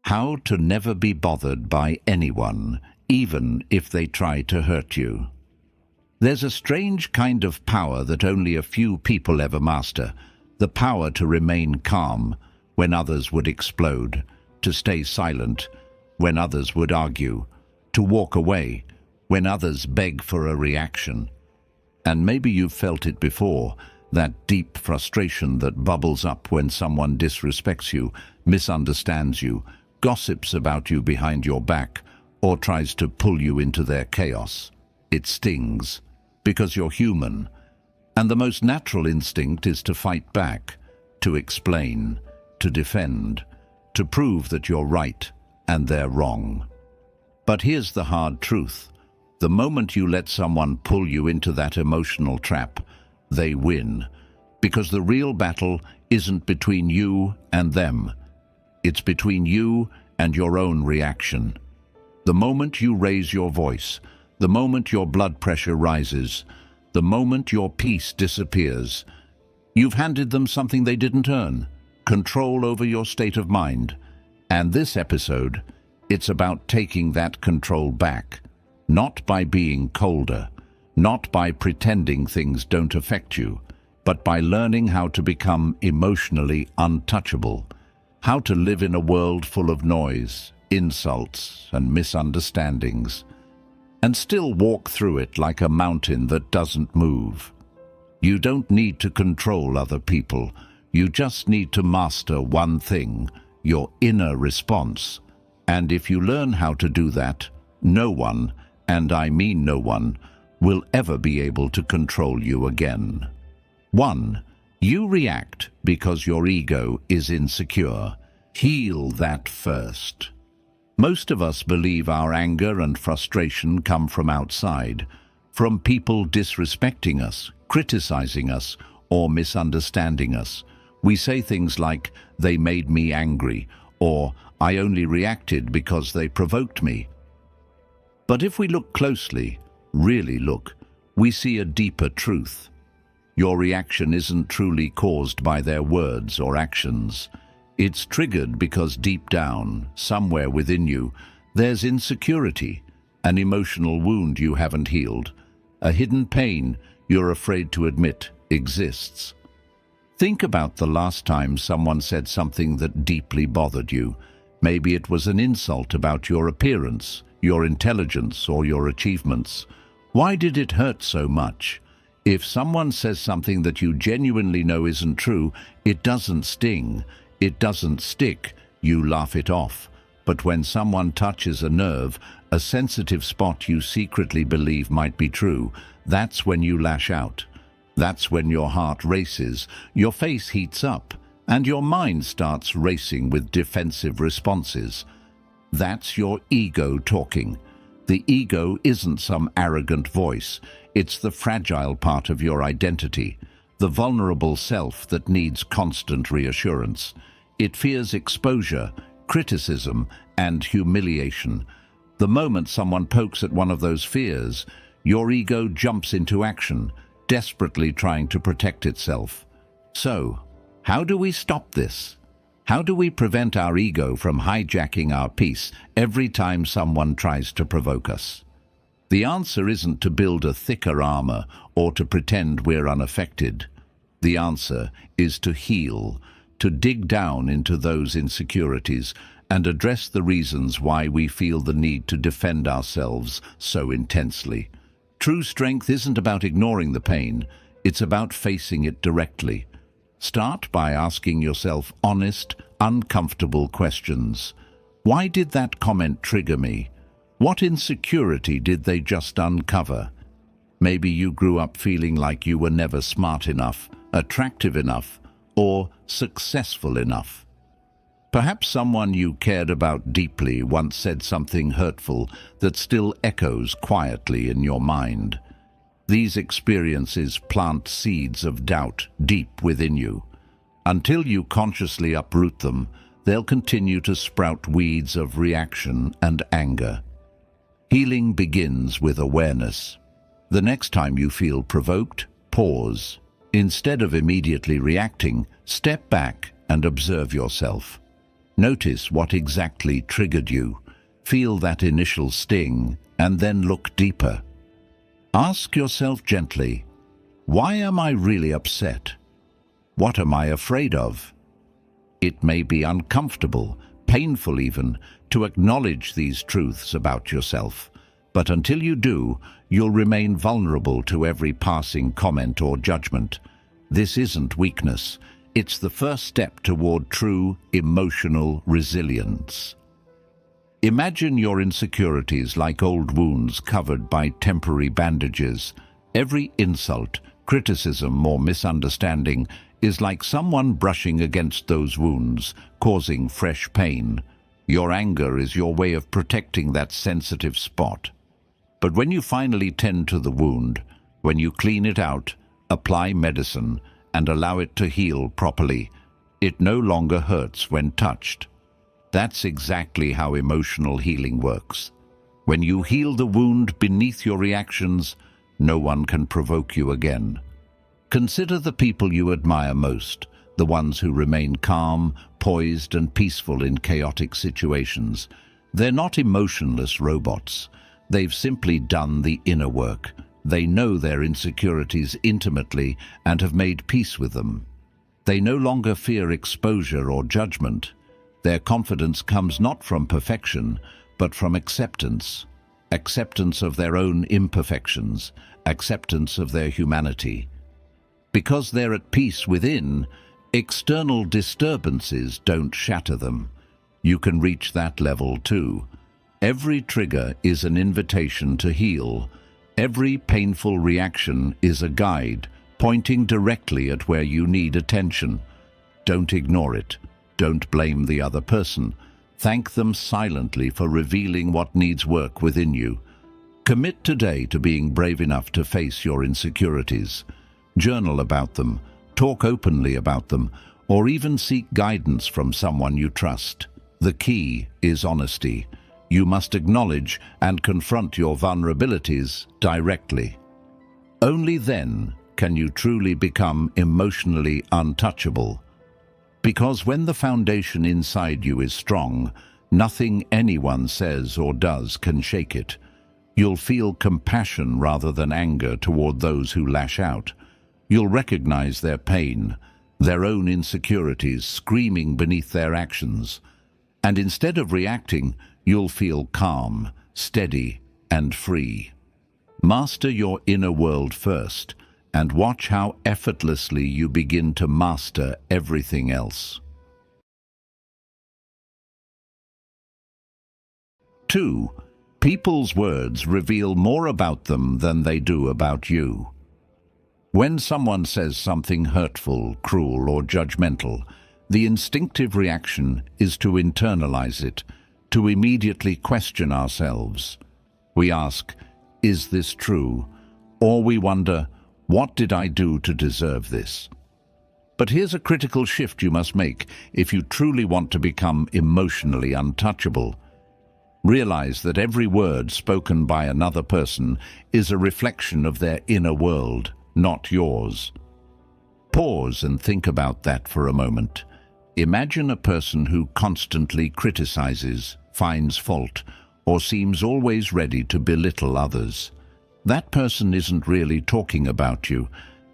How to never be bothered by anyone, even if they try to hurt you. There's a strange kind of power that only a few people ever master, the power to remain calm when others would explode, to stay silent when others would argue, to walk away when others beg for a reaction. And maybe you've felt it before, that deep frustration that bubbles up when someone disrespects you, misunderstands you, gossips about you behind your back, or tries to pull you into their chaos. It stings, because you're human, and the most natural instinct is to fight back, to explain, to defend, to prove that you're right and they're wrong. But here's the hard truth. The moment you let someone pull you into that emotional trap, they win, because the real battle isn't between you and them. It's between you and your own reaction. The moment you raise your voice, the moment your blood pressure rises, the moment your peace disappears, you've handed them something they didn't earn, control over your state of mind. And this episode, it's about taking that control back, not by being colder, not by pretending things don't affect you, but by learning how to become emotionally untouchable, how to live in a world full of noise, insults, and misunderstandings, and still walk through it like a mountain that doesn't move. You don't need to control other people. You just need to master one thing, your inner response. And if you learn how to do that, no one, and I mean no one, will ever be able to control you again. 1. You react because your ego is insecure. Heal that first. Most of us believe our anger and frustration come from outside, from people disrespecting us, criticizing us, or misunderstanding us. We say things like, "They made me angry," or "I only reacted because they provoked me." But if we look closely, really look, we see a deeper truth. Your reaction isn't truly caused by their words or actions. It's triggered because deep down, somewhere within you, there's insecurity, an emotional wound you haven't healed, a hidden pain you're afraid to admit exists. Think about the last time someone said something that deeply bothered you. Maybe it was an insult about your appearance, your intelligence, or your achievements. Why did it hurt so much? If someone says something that you genuinely know isn't true, it doesn't sting, it doesn't stick, you laugh it off. But when someone touches a nerve, a sensitive spot you secretly believe might be true, that's when you lash out. That's when your heart races, your face heats up, and your mind starts racing with defensive responses. That's your ego talking. The ego isn't some arrogant voice. It's the fragile part of your identity, the vulnerable self that needs constant reassurance. It fears exposure, criticism, and humiliation. The moment someone pokes at one of those fears, your ego jumps into action, desperately trying to protect itself. So, how do we stop this? How do we prevent our ego from hijacking our peace every time someone tries to provoke us? The answer isn't to build a thicker armor or to pretend we're unaffected. The answer is to heal, to dig down into those insecurities and address the reasons why we feel the need to defend ourselves so intensely. True strength isn't about ignoring the pain, it's about facing it directly. Start by asking yourself honest, uncomfortable questions. Why did that comment trigger me? What insecurity did they just uncover? Maybe you grew up feeling like you were never smart enough, attractive enough, or successful enough. Perhaps someone you cared about deeply once said something hurtful that still echoes quietly in your mind. These experiences plant seeds of doubt deep within you. Until you consciously uproot them, they'll continue to sprout weeds of reaction and anger. Healing begins with awareness. The next time you feel provoked, pause. Instead of immediately reacting, step back and observe yourself. Notice what exactly triggered you. Feel that initial sting, and then look deeper. Ask yourself gently, why am I really upset? What am I afraid of? It may be uncomfortable, painful even, to acknowledge these truths about yourself. But until you do, you'll remain vulnerable to every passing comment or judgment. This isn't weakness. It's the first step toward true emotional resilience. Imagine your insecurities like old wounds covered by temporary bandages. Every insult, criticism, or misunderstanding is like someone brushing against those wounds, causing fresh pain. Your anger is your way of protecting that sensitive spot. But when you finally tend to the wound, when you clean it out, apply medicine, and allow it to heal properly, it no longer hurts when touched. That's exactly how emotional healing works. When you heal the wound beneath your reactions, no one can provoke you again. Consider the people you admire most, the ones who remain calm, poised, and peaceful in chaotic situations. They're not emotionless robots. They've simply done the inner work. They know their insecurities intimately and have made peace with them. They no longer fear exposure or judgment. Their confidence comes not from perfection, but from acceptance. Acceptance of their own imperfections, acceptance of their humanity. Because they're at peace within, external disturbances don't shatter them. You can reach that level too. Every trigger is an invitation to heal. Every painful reaction is a guide, pointing directly at where you need attention. Don't ignore it. Don't blame the other person. Thank them silently for revealing what needs work within you. Commit today to being brave enough to face your insecurities. Journal about them, talk openly about them, or even seek guidance from someone you trust. The key is honesty. You must acknowledge and confront your vulnerabilities directly. Only then can you truly become emotionally untouchable. Because when the foundation inside you is strong, nothing anyone says or does can shake it. You'll feel compassion rather than anger toward those who lash out. You'll recognize their pain, their own insecurities screaming beneath their actions. And instead of reacting, you'll feel calm, steady, and free. Master your inner world first, and watch how effortlessly you begin to master everything else. 2. People's words reveal more about them than they do about you. When someone says something hurtful, cruel, or judgmental, the instinctive reaction is to internalize it, to immediately question ourselves. We ask, is this true? Or we wonder, what did I do to deserve this? But here's a critical shift you must make if you truly want to become emotionally untouchable. Realize that every word spoken by another person is a reflection of their inner world, not yours. Pause and think about that for a moment. Imagine a person who constantly criticizes, finds fault, or seems always ready to belittle others. That person isn't really talking about you.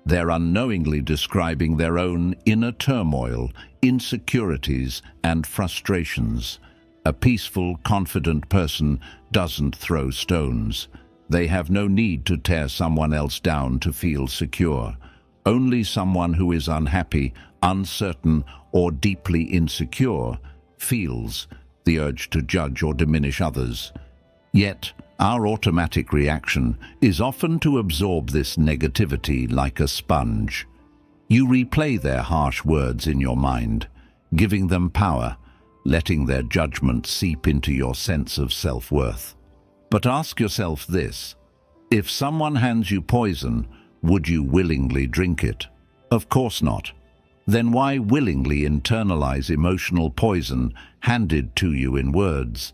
They're unknowingly describing their own inner turmoil, insecurities, and frustrations. A peaceful, confident person doesn't throw stones. They have no need to tear someone else down to feel secure. Only someone who is unhappy, uncertain, or deeply insecure feels the urge to judge or diminish others. Yet, our automatic reaction is often to absorb this negativity like a sponge. You replay their harsh words in your mind, giving them power, letting their judgment seep into your sense of self-worth. But ask yourself this: if someone hands you poison, would you willingly drink it? Of course not. Then why willingly internalize emotional poison handed to you in words?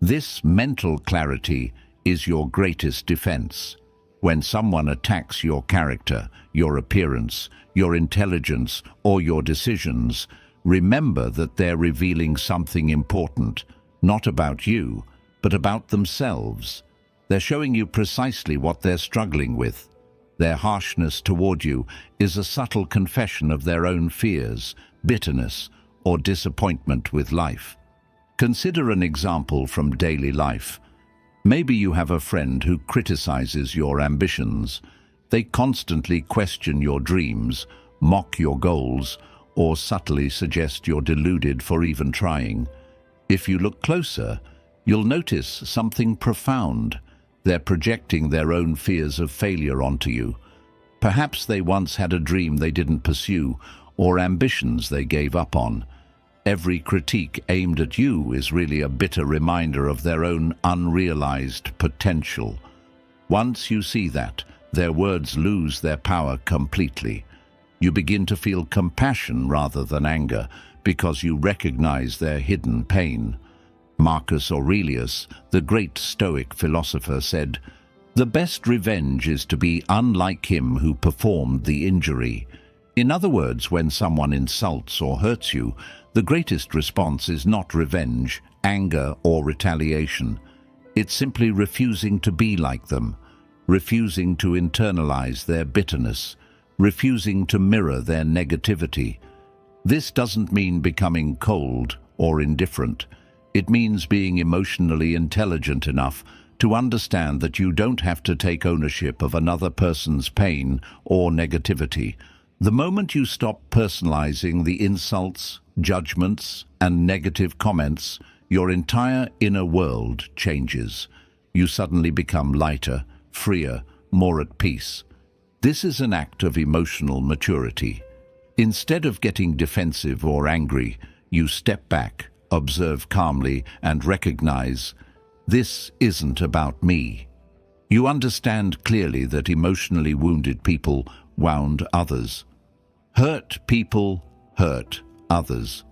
This mental clarity is your greatest defense. When someone attacks your character, your appearance, your intelligence, or your decisions, remember that they're revealing something important, not about you, but about themselves. They're showing you precisely what they're struggling with. Their harshness toward you is a subtle confession of their own fears, bitterness, or disappointment with life. Consider an example from daily life. Maybe you have a friend who criticizes your ambitions. They constantly question your dreams, mock your goals, or subtly suggest you're deluded for even trying. If you look closer, you'll notice something profound. They're projecting their own fears of failure onto you. Perhaps they once had a dream they didn't pursue, or ambitions they gave up on. Every critique aimed at you is really a bitter reminder of their own unrealized potential. Once you see that, their words lose their power completely. You begin to feel compassion rather than anger, because you recognize their hidden pain. Marcus Aurelius, the great Stoic philosopher, said, "The best revenge is to be unlike him who performed the injury." In other words, when someone insults or hurts you, the greatest response is not revenge, anger, or retaliation. It's simply refusing to be like them, refusing to internalize their bitterness, refusing to mirror their negativity. This doesn't mean becoming cold or indifferent. It means being emotionally intelligent enough to understand that you don't have to take ownership of another person's pain or negativity. The moment you stop personalizing the insults, judgments, and negative comments, your entire inner world changes. You suddenly become lighter, freer, more at peace. This is an act of emotional maturity. Instead of getting defensive or angry, you step back, observe calmly, and recognize, this isn't about me. You understand clearly that emotionally wounded people wound others. Hurt people hurt others.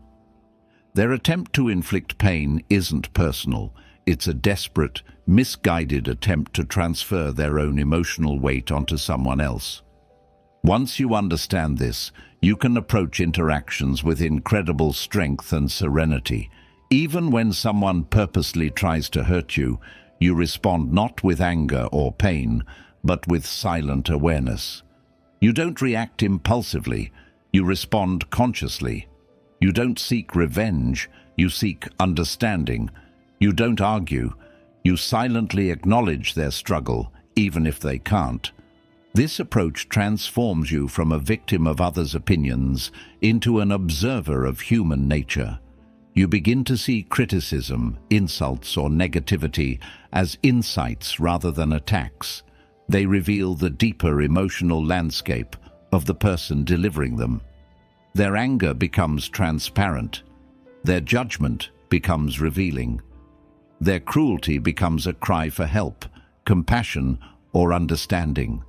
Their attempt to inflict pain isn't personal. It's a desperate, misguided attempt to transfer their own emotional weight onto someone else. Once you understand this, you can approach interactions with incredible strength and serenity. Even when someone purposely tries to hurt you, you respond not with anger or pain, but with silent awareness. You don't react impulsively, you respond consciously. You don't seek revenge, you seek understanding. You don't argue, you silently acknowledge their struggle, even if they can't. This approach transforms you from a victim of others' opinions into an observer of human nature. You begin to see criticism, insults, or negativity as insights rather than attacks. They reveal the deeper emotional landscape of the person delivering them. Their anger becomes transparent. Their judgment becomes revealing. Their cruelty becomes a cry for help, compassion, or understanding.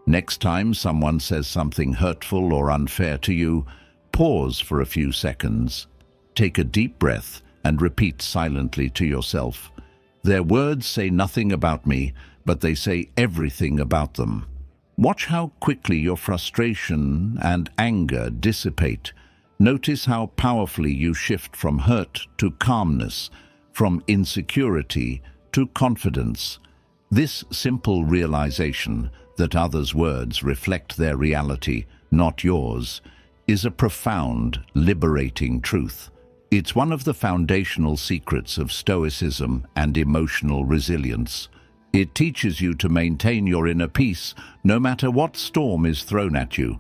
Next time someone says something hurtful or unfair to you, pause for a few seconds. Take a deep breath and repeat silently to yourself, "Their words say nothing about me, but they say everything about them." Watch how quickly your frustration and anger dissipate. Notice how powerfully you shift from hurt to calmness, from insecurity to confidence. This simple realization that others' words reflect their reality, not yours, is a profound, liberating truth. It's one of the foundational secrets of Stoicism and emotional resilience. It teaches you to maintain your inner peace no matter what storm is thrown at you.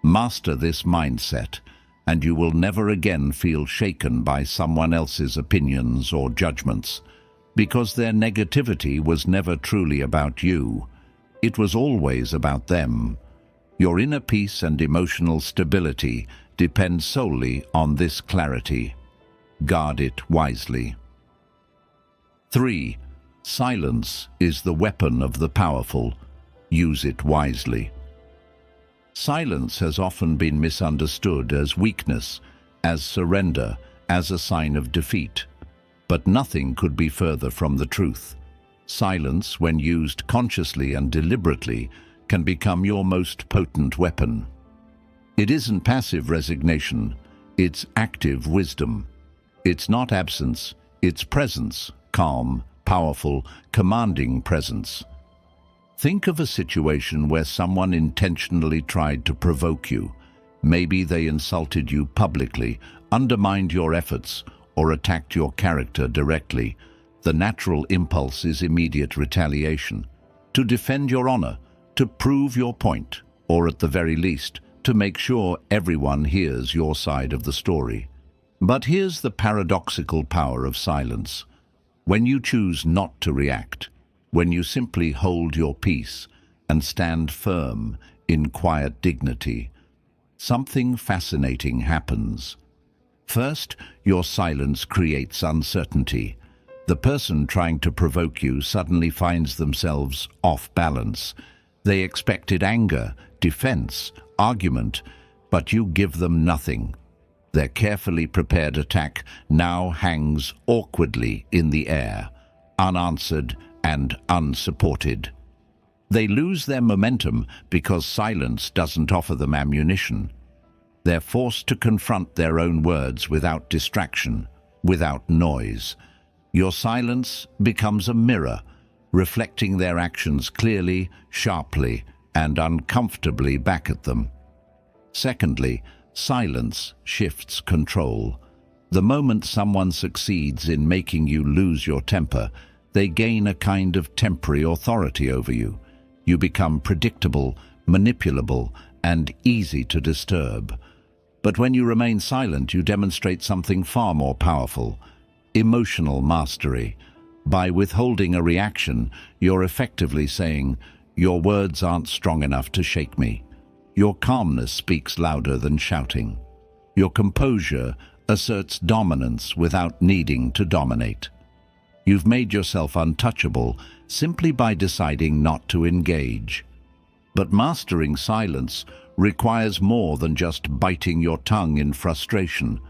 Master this mindset, and you will never again feel shaken by someone else's opinions or judgments, because their negativity was never truly about you. It was always about them. Your inner peace and emotional stability depend solely on this clarity. Guard it wisely. 3. Silence is the weapon of the powerful. Use it wisely. Silence has often been misunderstood as weakness, as surrender, as a sign of defeat. But nothing could be further from the truth. Silence, when used consciously and deliberately, can become your most potent weapon. It isn't passive resignation. It's active wisdom. It's not absence, it's presence, calm, powerful, commanding presence. Think of a situation where someone intentionally tried to provoke you. Maybe they insulted you publicly, undermined your efforts, or attacked your character directly. The natural impulse is immediate retaliation. To defend your honor, to prove your point, or at the very least, to make sure everyone hears your side of the story. But here's the paradoxical power of silence. When you choose not to react, when you simply hold your peace and stand firm in quiet dignity, something fascinating happens. First, your silence creates uncertainty. The person trying to provoke you suddenly finds themselves off balance. They expected anger, defense, argument, but you give them nothing. Their carefully prepared attack now hangs awkwardly in the air, unanswered and unsupported. They lose their momentum because silence doesn't offer them ammunition. They're forced to confront their own words without distraction, without noise. Your silence becomes a mirror, reflecting their actions clearly, sharply, and uncomfortably back at them. Secondly, silence shifts control. The moment someone succeeds in making you lose your temper, they gain a kind of temporary authority over you. You become predictable, manipulable, and easy to disturb. But when you remain silent, you demonstrate something far more powerful: emotional mastery. By withholding a reaction, you're effectively saying, "Your words aren't strong enough to shake me." Your calmness speaks louder than shouting. Your composure asserts dominance without needing to dominate. You've made yourself untouchable simply by deciding not to engage. But mastering silence requires more than just biting your tongue in frustration.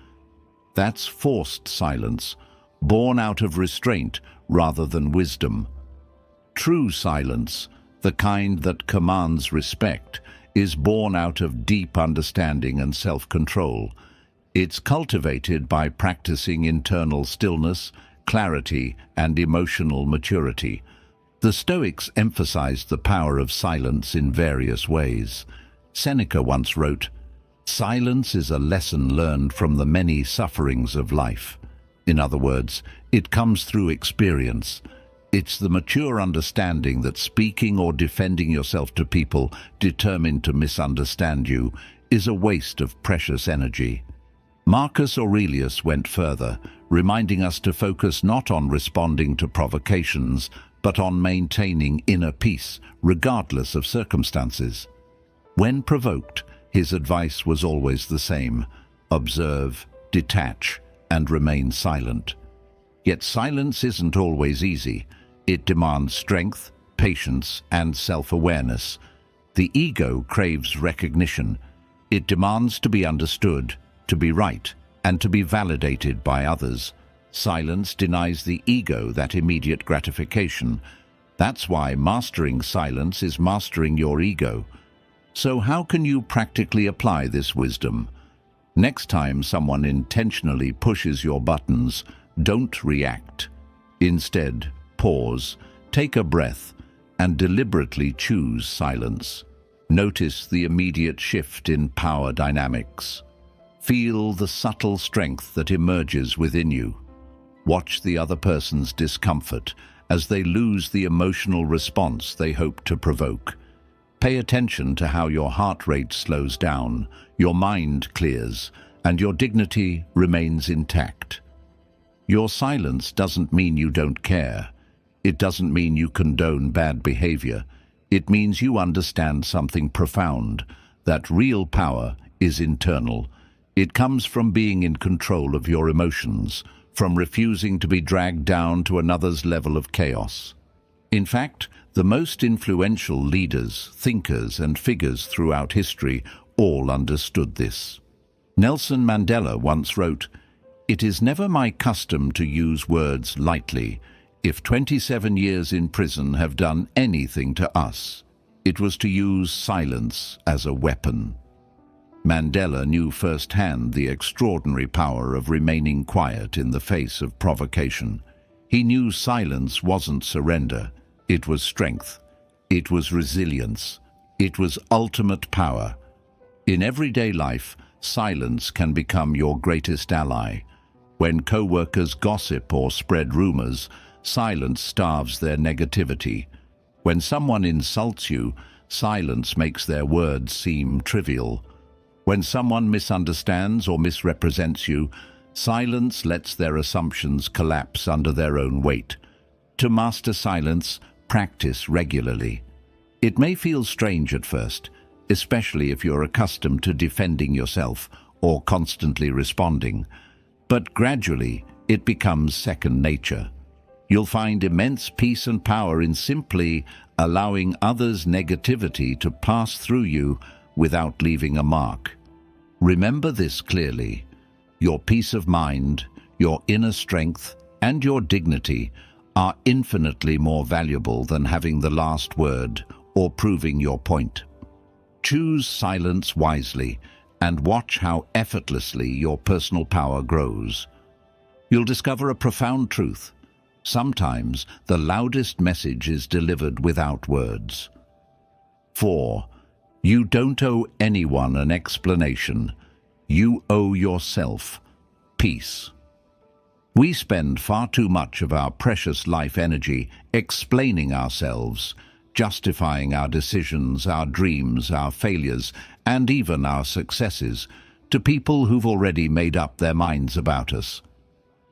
That's forced silence, born out of restraint rather than wisdom. True silence, the kind that commands respect, is born out of deep understanding and self-control. It's cultivated by practicing internal stillness, clarity, and emotional maturity. The Stoics emphasized the power of silence in various ways. Seneca once wrote, "Silence is a lesson learned from the many sufferings of life." In other words, it comes through experience. It's the mature understanding that speaking or defending yourself to people determined to misunderstand you is a waste of precious energy. Marcus Aurelius went further, reminding us to focus not on responding to provocations, but on maintaining inner peace, regardless of circumstances. When provoked, his advice was always the same: observe, detach, and remain silent. Yet silence isn't always easy. It demands strength, patience, and self-awareness. The ego craves recognition. It demands to be understood, to be right, and to be validated by others. Silence denies the ego that immediate gratification. That's why mastering silence is mastering your ego. So how can you practically apply this wisdom? Next time someone intentionally pushes your buttons, don't react. Instead, pause, take a breath, and deliberately choose silence. Notice the immediate shift in power dynamics. Feel the subtle strength that emerges within you. Watch the other person's discomfort as they lose the emotional response they hope to provoke. Pay attention to how your heart rate slows down, your mind clears, and your dignity remains intact. Your silence doesn't mean you don't care. It doesn't mean you condone bad behavior. It means you understand something profound, that real power is internal. It comes from being in control of your emotions, from refusing to be dragged down to another's level of chaos. In fact, the most influential leaders, thinkers, and figures throughout history all understood this. Nelson Mandela once wrote, "It is never my custom to use words lightly. If 27 years in prison have done anything to us, it was to use silence as a weapon." Mandela knew firsthand the extraordinary power of remaining quiet in the face of provocation. He knew silence wasn't surrender, it was strength, it was resilience, it was ultimate power. In everyday life, silence can become your greatest ally. When co-workers gossip or spread rumors, silence starves their negativity. When someone insults you, silence makes their words seem trivial. When someone misunderstands or misrepresents you, silence lets their assumptions collapse under their own weight. To master silence, practice regularly. It may feel strange at first, especially if you're accustomed to defending yourself or constantly responding, but gradually it becomes second nature. You'll find immense peace and power in simply allowing others' negativity to pass through you without leaving a mark. Remember this clearly. Your peace of mind, your inner strength, and your dignity are infinitely more valuable than having the last word or proving your point. Choose silence wisely and watch how effortlessly your personal power grows. You'll discover a profound truth. Sometimes the loudest message is delivered without words. 4. You don't owe anyone an explanation. You owe yourself peace. We spend far too much of our precious life energy explaining ourselves, justifying our decisions, our dreams, our failures, and even our successes to people who've already made up their minds about us.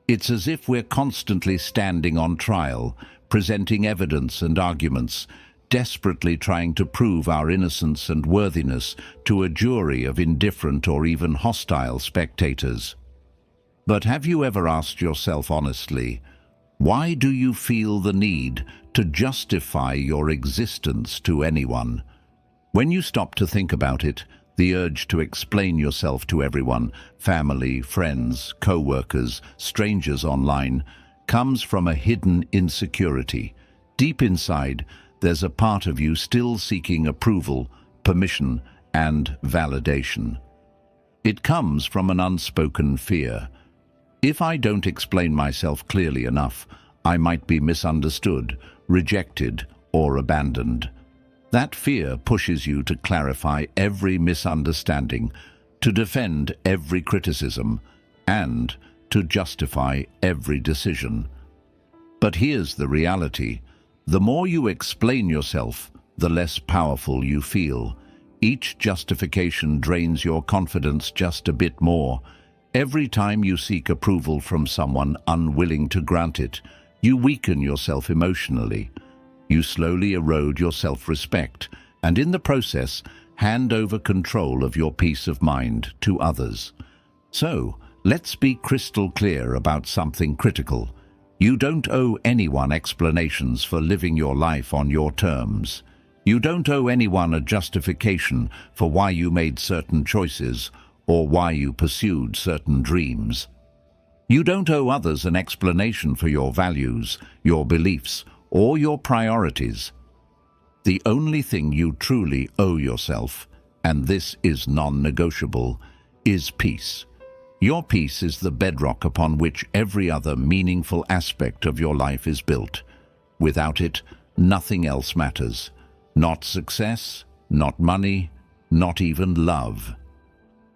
It's as if we're constantly standing on trial, presenting evidence and arguments, desperately trying to prove our innocence and worthiness to a jury of indifferent or even hostile spectators. But have you ever asked yourself honestly, why do you feel the need to justify your existence to anyone? When you stop to think about it, the urge to explain yourself to everyone, family, friends, co-workers, strangers online, comes from a hidden insecurity. Deep inside, there's a part of you still seeking approval, permission, and validation. It comes from an unspoken fear. If I don't explain myself clearly enough, I might be misunderstood, rejected, or abandoned. That fear pushes you to clarify every misunderstanding, to defend every criticism, and to justify every decision. But here's the reality. The more you explain yourself, the less powerful you feel. Each justification drains your confidence just a bit more. Every time you seek approval from someone unwilling to grant it, you weaken yourself emotionally. You slowly erode your self-respect, and in the process, hand over control of your peace of mind to others. So, let's be crystal clear about something critical. You don't owe anyone explanations for living your life on your terms. You don't owe anyone a justification for why you made certain choices or why you pursued certain dreams. You don't owe others an explanation for your values, your beliefs, or your priorities. The only thing you truly owe yourself, and this is non-negotiable, is peace. Your peace is the bedrock upon which every other meaningful aspect of your life is built. Without it, nothing else matters. Not success, not money, not even love.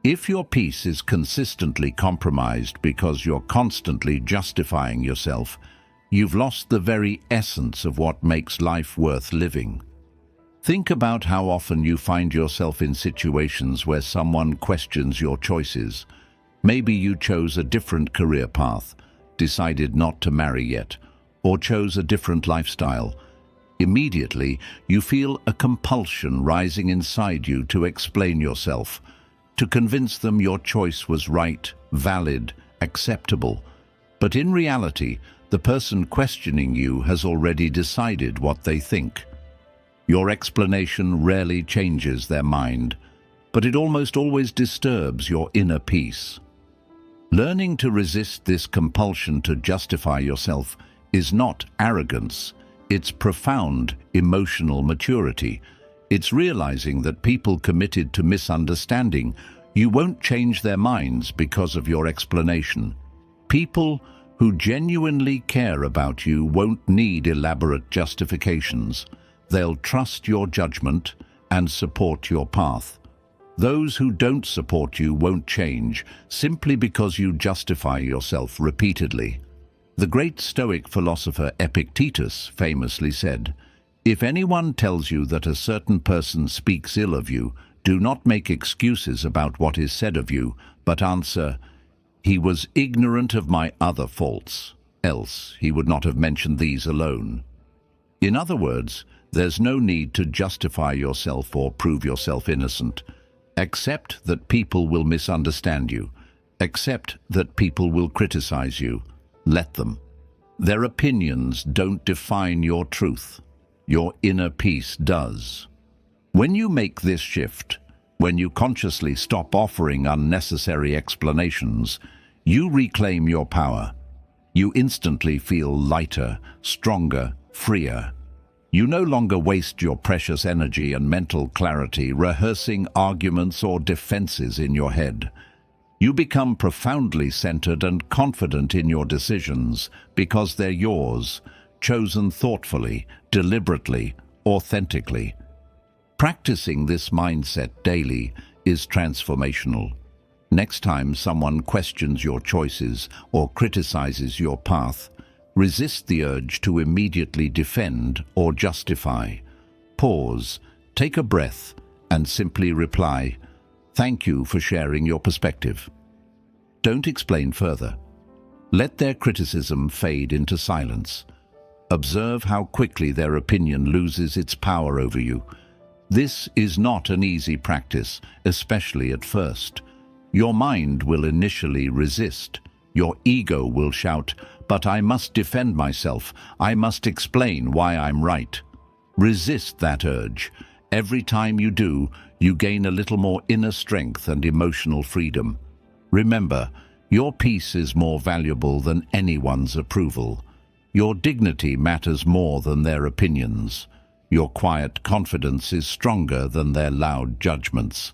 If your peace is consistently compromised because you're constantly justifying yourself, you've lost the very essence of what makes life worth living. Think about how often you find yourself in situations where someone questions your choices. Maybe you chose a different career path, decided not to marry yet, or chose a different lifestyle. Immediately, you feel a compulsion rising inside you to explain yourself, to convince them your choice was right, valid, acceptable. But in reality, the person questioning you has already decided what they think. Your explanation rarely changes their mind, but it almost always disturbs your inner peace. Learning to resist this compulsion to justify yourself is not arrogance, it's profound emotional maturity. It's realizing that people committed to misunderstanding You won't change their minds because of your explanation. People who genuinely care about you won't need elaborate justifications. They'll trust your judgment and support your path. Those who don't support you won't change simply because you justify yourself repeatedly. The great Stoic philosopher Epictetus famously said, "If anyone tells you that a certain person speaks ill of you, do not make excuses about what is said of you, but answer, 'He was ignorant of my other faults, else he would not have mentioned these alone.'" In other words, there's no need to justify yourself or prove yourself innocent. Accept that people will misunderstand you. Accept that people will criticize you. Let them. Their opinions don't define your truth. Your inner peace does. When you make this shift, when you consciously stop offering unnecessary explanations, you reclaim your power. You instantly feel lighter, stronger, freer. You no longer waste your precious energy and mental clarity rehearsing arguments or defenses in your head. You become profoundly centered and confident in your decisions because they're yours, chosen thoughtfully, deliberately, authentically. Practicing this mindset daily is transformational. Next time someone questions your choices or criticizes your path, resist the urge to immediately defend or justify. Pause, take a breath, and simply reply, "Thank you for sharing your perspective." Don't explain further. Let their criticism fade into silence. Observe how quickly their opinion loses its power over you. This is not an easy practice, especially at first. Your mind will initially resist. Your ego will shout, "But I must defend myself. I must explain why I'm right." Resist that urge. Every time you do, you gain a little more inner strength and emotional freedom. Remember, your peace is more valuable than anyone's approval. Your dignity matters more than their opinions. Your quiet confidence is stronger than their loud judgments.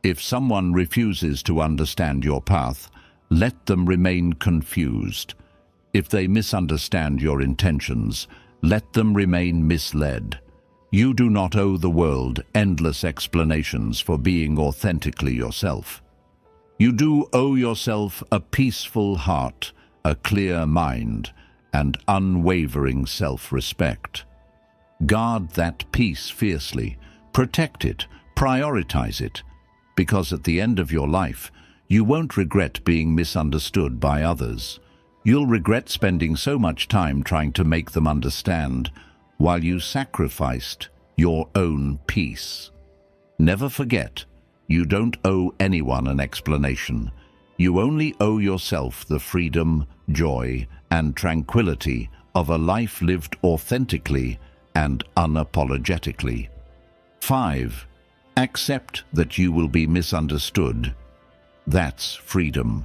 If someone refuses to understand your path, let them remain confused. If they misunderstand your intentions, let them remain misled. You do not owe the world endless explanations for being authentically yourself. You do owe yourself a peaceful heart, a clear mind, and unwavering self-respect. Guard that peace fiercely, protect it, prioritize it, because at the end of your life, you won't regret being misunderstood by others. You'll regret spending so much time trying to make them understand, while you sacrificed your own peace. Never forget, you don't owe anyone an explanation. You only owe yourself the freedom, joy, and tranquility of a life lived authentically and unapologetically. 5. Accept that you will be misunderstood. That's freedom.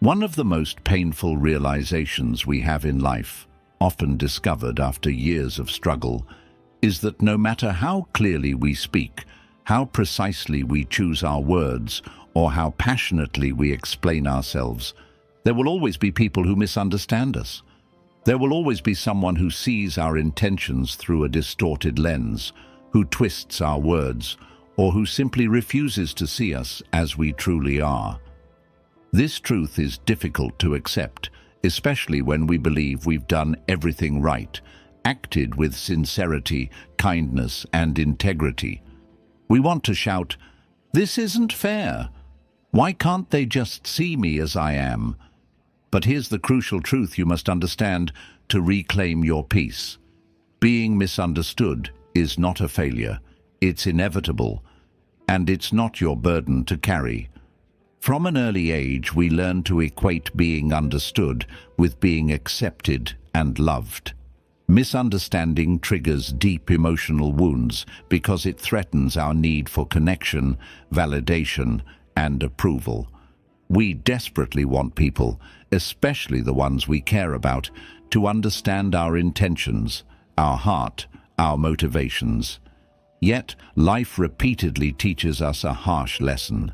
One of the most painful realizations we have in life, often discovered after years of struggle, is that no matter how clearly we speak, how precisely we choose our words, or how passionately we explain ourselves, there will always be people who misunderstand us. There will always be someone who sees our intentions through a distorted lens, who twists our words, or who simply refuses to see us as we truly are. This truth is difficult to accept, especially when we believe we've done everything right, acted with sincerity, kindness, and integrity. We want to shout, "This isn't fair. Why can't they just see me as I am?" But here's the crucial truth you must understand to reclaim your peace. Being misunderstood is not a failure. It's inevitable, and it's not your burden to carry. From an early age, we learn to equate being understood with being accepted and loved. Misunderstanding triggers deep emotional wounds because it threatens our need for connection, validation, and approval. We desperately want people, especially the ones we care about, to understand our intentions, our heart, our motivations. Yet, life repeatedly teaches us a harsh lesson.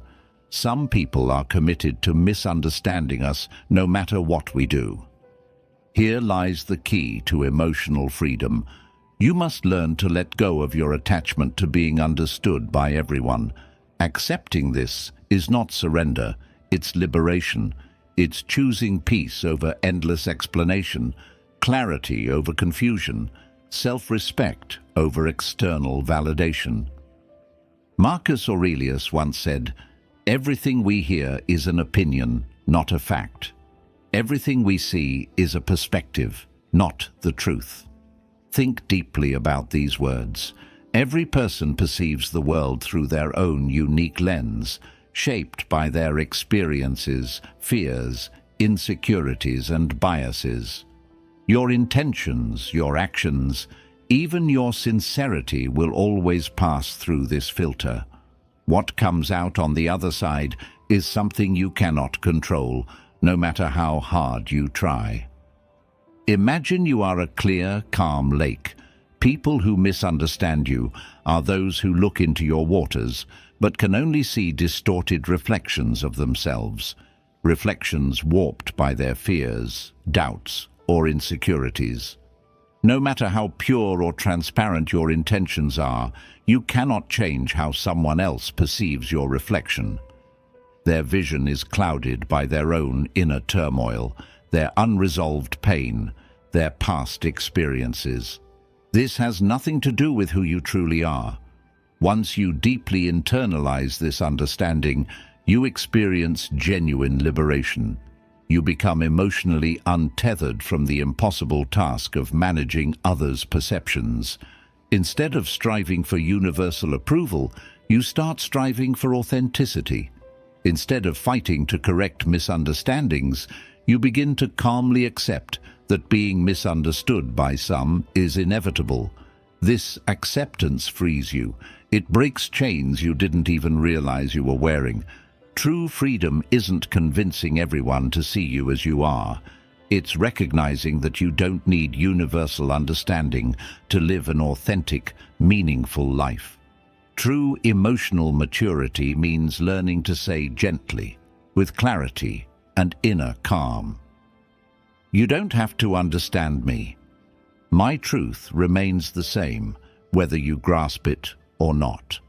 Some people are committed to misunderstanding us no matter what we do. Here lies the key to emotional freedom. You must learn to let go of your attachment to being understood by everyone. Accepting this is not surrender, it's liberation. It's choosing peace over endless explanation, clarity over confusion, self-respect over external validation. Marcus Aurelius once said, "Everything we hear is an opinion, not a fact. Everything we see is a perspective, not the truth." Think deeply about these words. Every person perceives the world through their own unique lens, shaped by their experiences, fears, insecurities, and biases. Your intentions, your actions, even your sincerity will always pass through this filter. What comes out on the other side is something you cannot control, no matter how hard you try. Imagine you are a clear, calm lake. People who misunderstand you are those who look into your waters, but can only see distorted reflections of themselves, reflections warped by their fears, doubts, or insecurities. No matter how pure or transparent your intentions are, you cannot change how someone else perceives your reflection. Their vision is clouded by their own inner turmoil, their unresolved pain, their past experiences. This has nothing to do with who you truly are. Once you deeply internalize this understanding, you experience genuine liberation. You become emotionally untethered from the impossible task of managing others' perceptions. Instead of striving for universal approval, you start striving for authenticity. Instead of fighting to correct misunderstandings, you begin to calmly accept that being misunderstood by some is inevitable. This acceptance frees you. It breaks chains you didn't even realize you were wearing. True freedom isn't convincing everyone to see you as you are. It's recognizing that you don't need universal understanding to live an authentic, meaningful life. True emotional maturity means learning to say gently, with clarity and inner calm, "You don't have to understand me. My truth remains the same, whether you grasp it or not."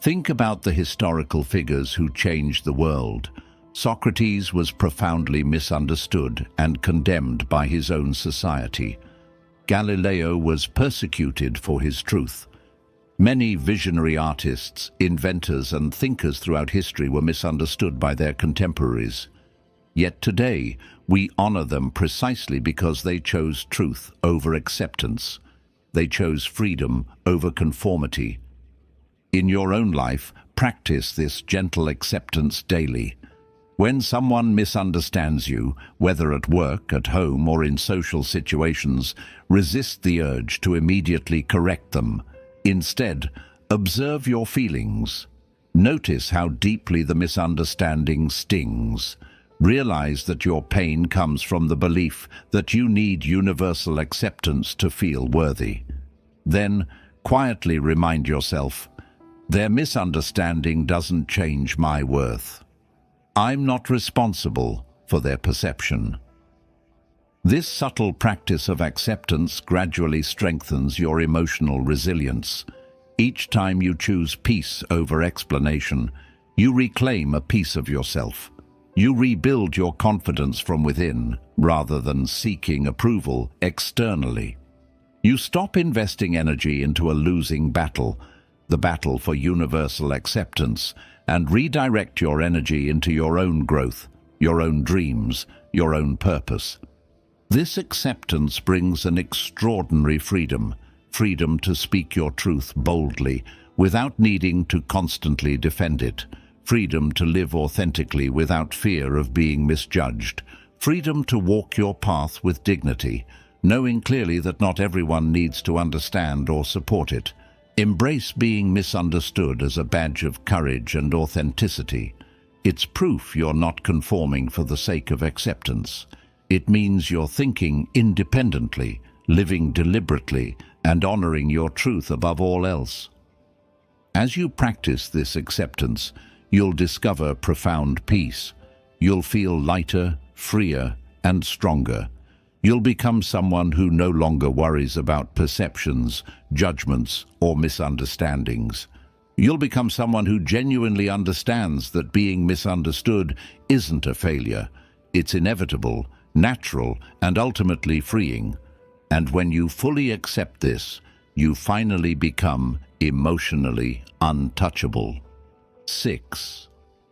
Think about the historical figures who changed the world. Socrates was profoundly misunderstood and condemned by his own society. Galileo was persecuted for his truth. Many visionary artists, inventors, and thinkers throughout history were misunderstood by their contemporaries. Yet today, we honor them precisely because they chose truth over acceptance. They chose freedom over conformity. In your own life, practice this gentle acceptance daily. When someone misunderstands you, whether at work, at home, or in social situations, resist the urge to immediately correct them. Instead, observe your feelings. Notice how deeply the misunderstanding stings. Realize that your pain comes from the belief that you need universal acceptance to feel worthy. Then, quietly remind yourself, "Their misunderstanding doesn't change my worth. I'm not responsible for their perception." This subtle practice of acceptance gradually strengthens your emotional resilience. Each time you choose peace over explanation, you reclaim a piece of yourself. You rebuild your confidence from within, rather than seeking approval externally. You stop investing energy into a losing battle, the battle for universal acceptance, and redirect your energy into your own growth, your own dreams, your own purpose. This acceptance brings an extraordinary freedom, freedom to speak your truth boldly, without needing to constantly defend it, freedom to live authentically without fear of being misjudged, freedom to walk your path with dignity, knowing clearly that not everyone needs to understand or support it. Embrace being misunderstood as a badge of courage and authenticity. It's proof you're not conforming for the sake of acceptance. It means you're thinking independently, living deliberately, and honoring your truth above all else. As you practice this acceptance, you'll discover profound peace. You'll feel lighter, freer, and stronger. You'll become someone who no longer worries about perceptions, judgments, or misunderstandings. You'll become someone who genuinely understands that being misunderstood isn't a failure. It's inevitable, natural, and ultimately freeing. And when you fully accept this, you finally become emotionally untouchable. 6.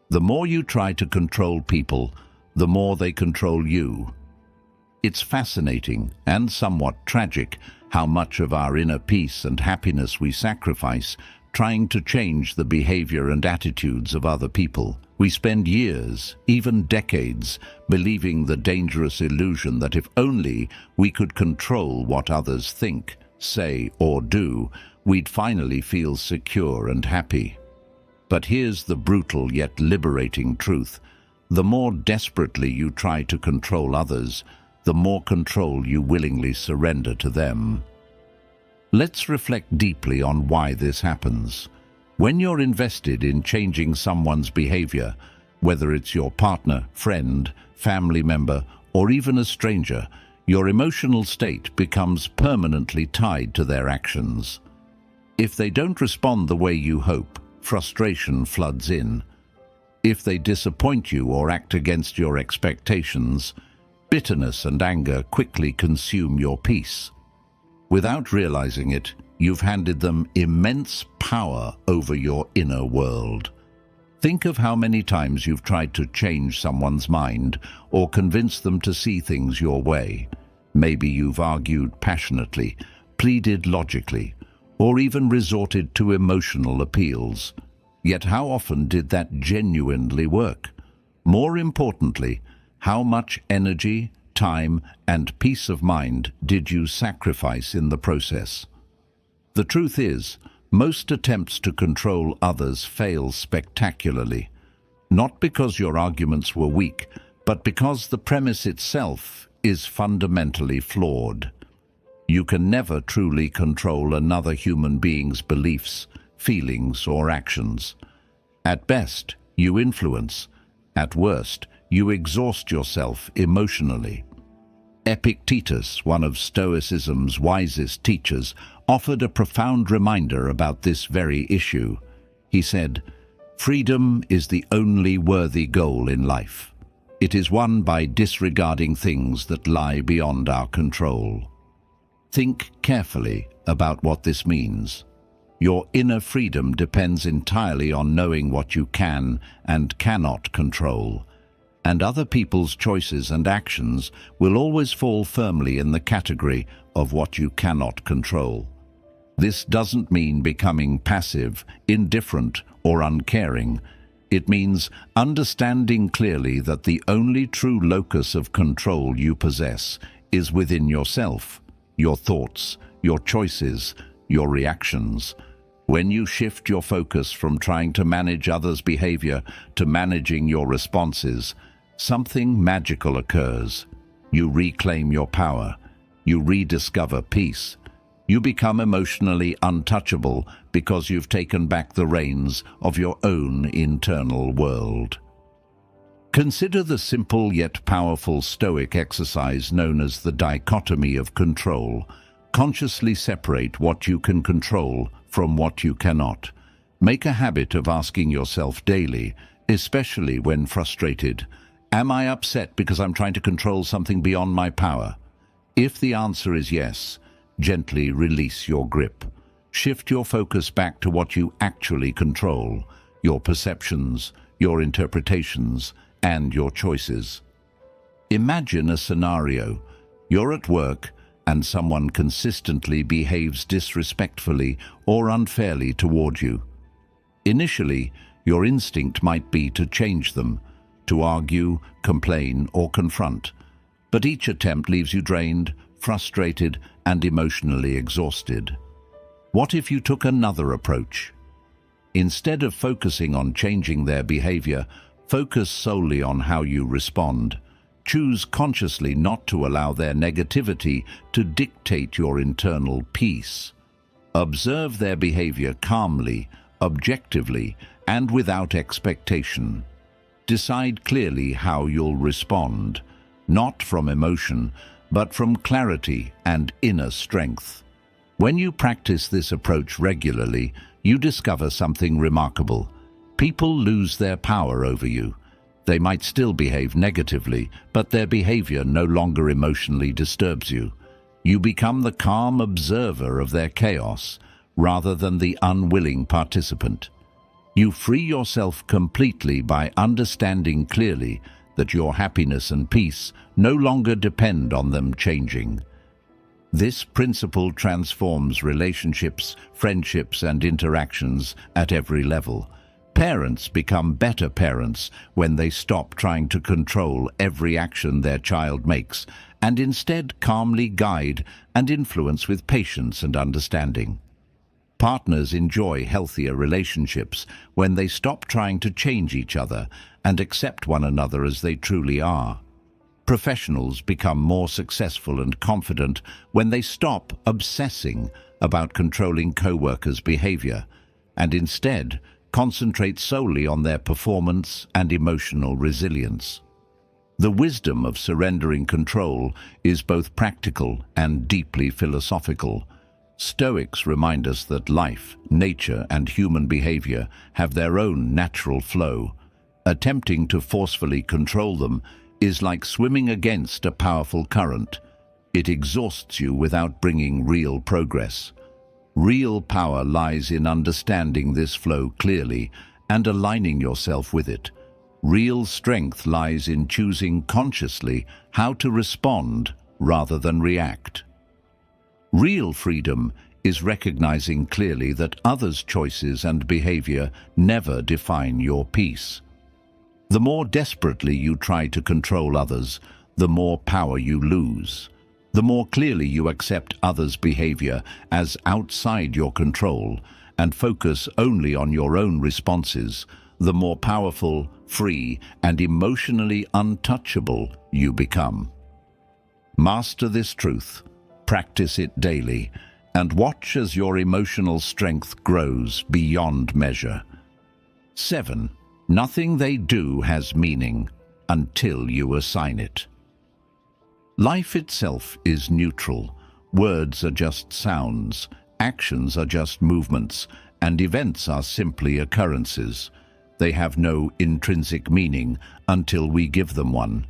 The more you try to control people, the more they control you. It's fascinating and somewhat tragic how much of our inner peace and happiness we sacrifice trying to change the behavior and attitudes of other people. We spend years, even decades, believing the dangerous illusion that if only we could control what others think, say, or do, we'd finally feel secure and happy. But here's the brutal yet liberating truth. The more desperately you try to control others, the more control you willingly surrender to them. Let's reflect deeply on why this happens. When you're invested in changing someone's behavior, whether it's your partner, friend, family member, or even a stranger, your emotional state becomes permanently tied to their actions. If they don't respond the way you hope, frustration floods in. If they disappoint you or act against your expectations, bitterness and anger quickly consume your peace. Without realizing it, you've handed them immense power over your inner world. Think of how many times you've tried to change someone's mind or convince them to see things your way. Maybe you've argued passionately, pleaded logically, or even resorted to emotional appeals. Yet how often did that genuinely work? More importantly, how much energy, time, and peace of mind did you sacrifice in the process? The truth is, most attempts to control others fail spectacularly, not because your arguments were weak, but because the premise itself is fundamentally flawed. You can never truly control another human being's beliefs, feelings, or actions. At best, you influence. At worst, you exhaust yourself emotionally. Epictetus, one of Stoicism's wisest teachers, offered a profound reminder about this very issue. He said, "Freedom is the only worthy goal in life. It is won by disregarding things that lie beyond our control." Think carefully about what this means. Your inner freedom depends entirely on knowing what you can and cannot control, and other people's choices and actions will always fall firmly in the category of what you cannot control. This doesn't mean becoming passive, indifferent, or uncaring. It means understanding clearly that the only true locus of control you possess is within yourself, your thoughts, your choices, your reactions. When you shift your focus from trying to manage others' behavior to managing your responses, something magical occurs. You reclaim your power. You rediscover peace. You become emotionally untouchable because you've taken back the reins of your own internal world. Consider the simple yet powerful Stoic exercise known as the dichotomy of control. Consciously separate what you can control from what you cannot. Make a habit of asking yourself daily, especially when frustrated, "Am I upset because I'm trying to control something beyond my power?" If the answer is yes, gently release your grip. Shift your focus back to what you actually control, your perceptions, your interpretations, and your choices. Imagine a scenario. You're at work, and someone consistently behaves disrespectfully or unfairly toward you. Initially, your instinct might be to change them, to argue, complain, or confront. But each attempt leaves you drained, frustrated, and emotionally exhausted. What if you took another approach? Instead of focusing on changing their behavior, focus solely on how you respond. Choose consciously not to allow their negativity to dictate your internal peace. Observe their behavior calmly, objectively, and without expectation. Decide clearly how you'll respond, not from emotion, but from clarity and inner strength. When you practice this approach regularly, you discover something remarkable. People lose their power over you. They might still behave negatively, but their behavior no longer emotionally disturbs you. You become the calm observer of their chaos, rather than the unwilling participant. You free yourself completely by understanding clearly that your happiness and peace no longer depend on them changing. This principle transforms relationships, friendships, and interactions at every level. Parents become better parents when they stop trying to control every action their child makes and instead calmly guide and influence with patience and understanding. Partners enjoy healthier relationships when they stop trying to change each other and accept one another as they truly are. Professionals become more successful and confident when they stop obsessing about controlling co-workers' behavior and instead concentrate solely on their performance and emotional resilience. The wisdom of surrendering control is both practical and deeply philosophical. Stoics remind us that life, nature, and human behavior have their own natural flow. Attempting to forcefully control them is like swimming against a powerful current. It exhausts you without bringing real progress. Real power lies in understanding this flow clearly and aligning yourself with it. Real strength lies in choosing consciously how to respond rather than react. Real freedom is recognizing clearly that others' choices and behavior never define your peace. The more desperately you try to control others, the more power you lose. The more clearly you accept others' behavior as outside your control and focus only on your own responses, the more powerful, free, and emotionally untouchable you become. Master this truth, practice it daily, and watch as your emotional strength grows beyond measure. 7. Nothing they do has meaning until you assign it. Life itself is neutral. Words are just sounds, actions are just movements, and events are simply occurrences. They have no intrinsic meaning until we give them one.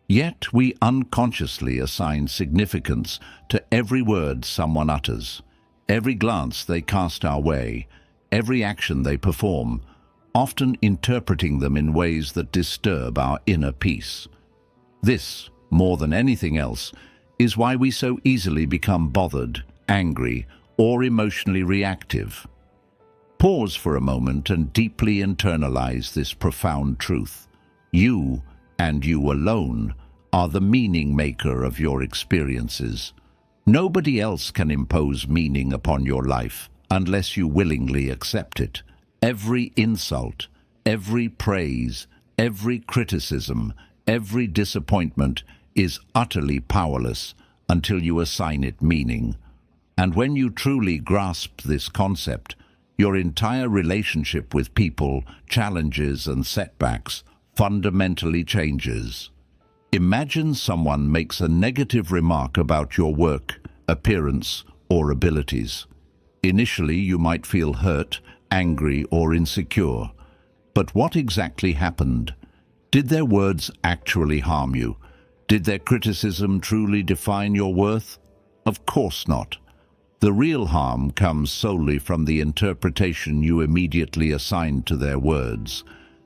Yet we unconsciously assign significance to every word someone utters, every glance they cast our way, every action they perform, often interpreting them in ways that disturb our inner peace. This, more than anything else, is why we so easily become bothered, angry, or emotionally reactive. Pause for a moment and deeply internalize this profound truth. You, and you alone, are the meaning maker of your experiences. Nobody else can impose meaning upon your life unless you willingly accept it. Every insult, every praise, every criticism, every disappointment is utterly powerless until you assign it meaning. And when you truly grasp this concept, your entire relationship with people, challenges, and setbacks fundamentally changes. Imagine someone makes a negative remark about your work, appearance, or abilities. Initially, you might feel hurt, angry, or insecure. But what exactly happened? Did their words actually harm you? Did their criticism truly define your worth? Of course not. The real harm comes solely from the interpretation you immediately assigned to their words.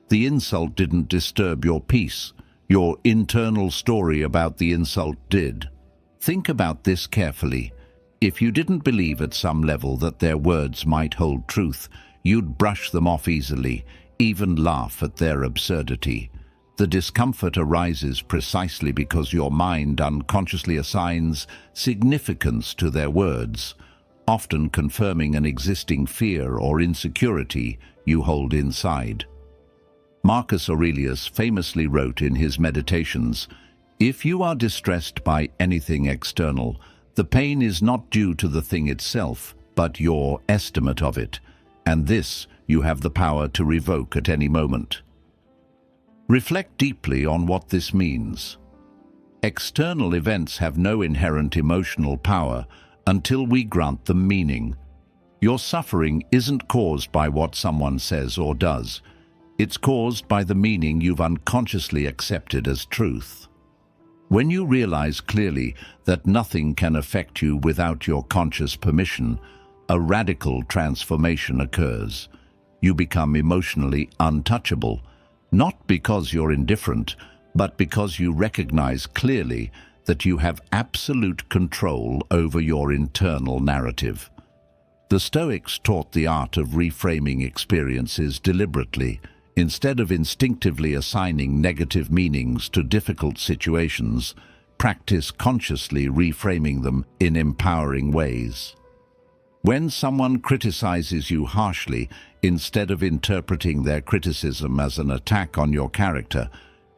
The insult didn't disturb your peace. Your internal story about the insult did. Think about this carefully. If you didn't believe at some level that their words might hold truth, you'd brush them off easily, even laugh at their absurdity. The discomfort arises precisely because your mind unconsciously assigns significance to their words, often confirming an existing fear or insecurity you hold inside. Marcus Aurelius famously wrote in his Meditations, "If you are distressed by anything external, the pain is not due to the thing itself, but your estimate of it, and this you have the power to revoke at any moment. Reflect deeply on what this means. External events have no inherent emotional power until we grant them meaning. Your suffering isn't caused by what someone says or does. It's caused by the meaning you've unconsciously accepted as truth. When you realize clearly that nothing can affect you without your conscious permission, a radical transformation occurs. You become emotionally untouchable, not because you're indifferent, but because you recognize clearly that you have absolute control over your internal narrative. The Stoics taught the art of reframing experiences deliberately. Instead of instinctively assigning negative meanings to difficult situations, practice consciously reframing them in empowering ways. When someone criticizes you harshly, instead of interpreting their criticism as an attack on your character,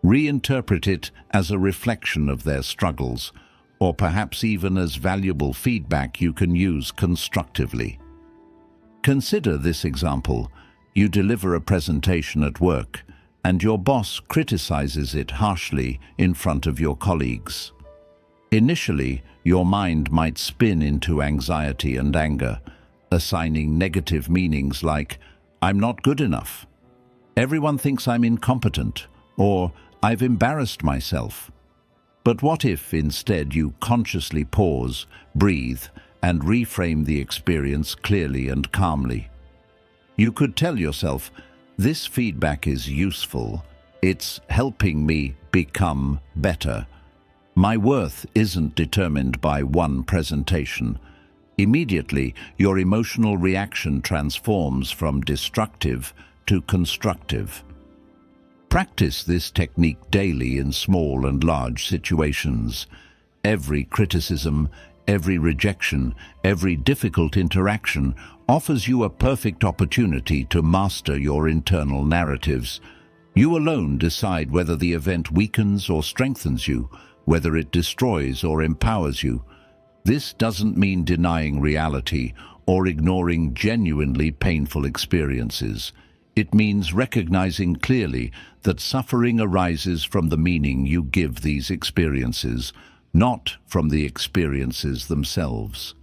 reinterpret it as a reflection of their struggles, or perhaps even as valuable feedback you can use constructively. Consider this example. You deliver a presentation at work, and your boss criticizes it harshly in front of your colleagues. Initially, your mind might spin into anxiety and anger, assigning negative meanings like, "I'm not good enough," "Everyone thinks I'm incompetent," or "I've embarrassed myself." But what if instead you consciously pause, breathe, and reframe the experience clearly and calmly? You could tell yourself, "This feedback is useful. It's helping me become better. My worth isn't determined by one presentation." Immediately, your emotional reaction transforms from destructive to constructive. Practice this technique daily in small and large situations. Every criticism, every rejection, every difficult interaction offers you a perfect opportunity to master your internal narratives. You alone decide whether the event weakens or strengthens you, whether it destroys or empowers you. This doesn't mean denying reality or ignoring genuinely painful experiences. It means recognizing clearly that suffering arises from the meaning you give these experiences, not from the experiences themselves.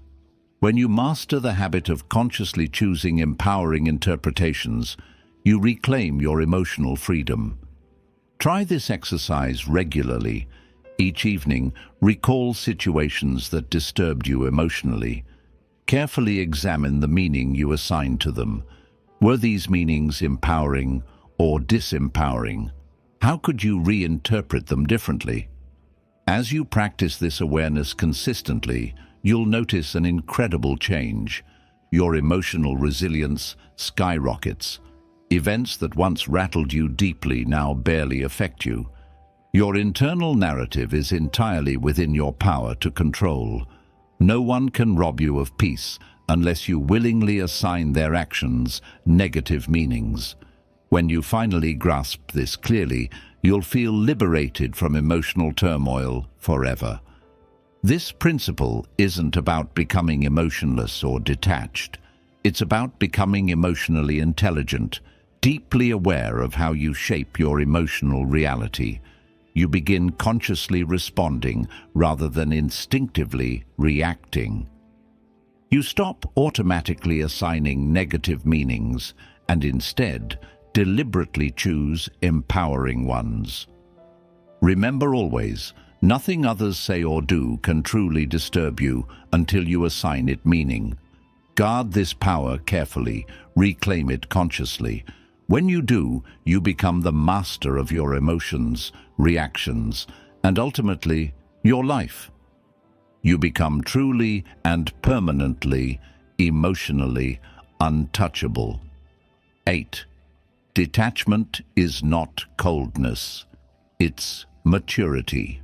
When you master the habit of consciously choosing empowering interpretations, you reclaim your emotional freedom. Try this exercise regularly. Each evening, recall situations that disturbed you emotionally. Carefully examine the meaning you assigned to them. Were these meanings empowering or disempowering? How could you reinterpret them differently? As you practice this awareness consistently, you'll notice an incredible change. Your emotional resilience skyrockets. Events that once rattled you deeply now barely affect you. Your internal narrative is entirely within your power to control. No one can rob you of peace unless you willingly assign their actions negative meanings. When you finally grasp this clearly, you'll feel liberated from emotional turmoil forever. This principle isn't about becoming emotionless or detached. It's about becoming emotionally intelligent, deeply aware of how you shape your emotional reality. You begin consciously responding rather than instinctively reacting. You stop automatically assigning negative meanings and instead deliberately choose empowering ones. Remember always, nothing others say or do can truly disturb you until you assign it meaning. Guard this power carefully, reclaim it consciously. When you do, you become the master of your emotions, reactions, and ultimately, your life. You become truly and permanently, emotionally untouchable. 8. Detachment is not coldness. It's maturity.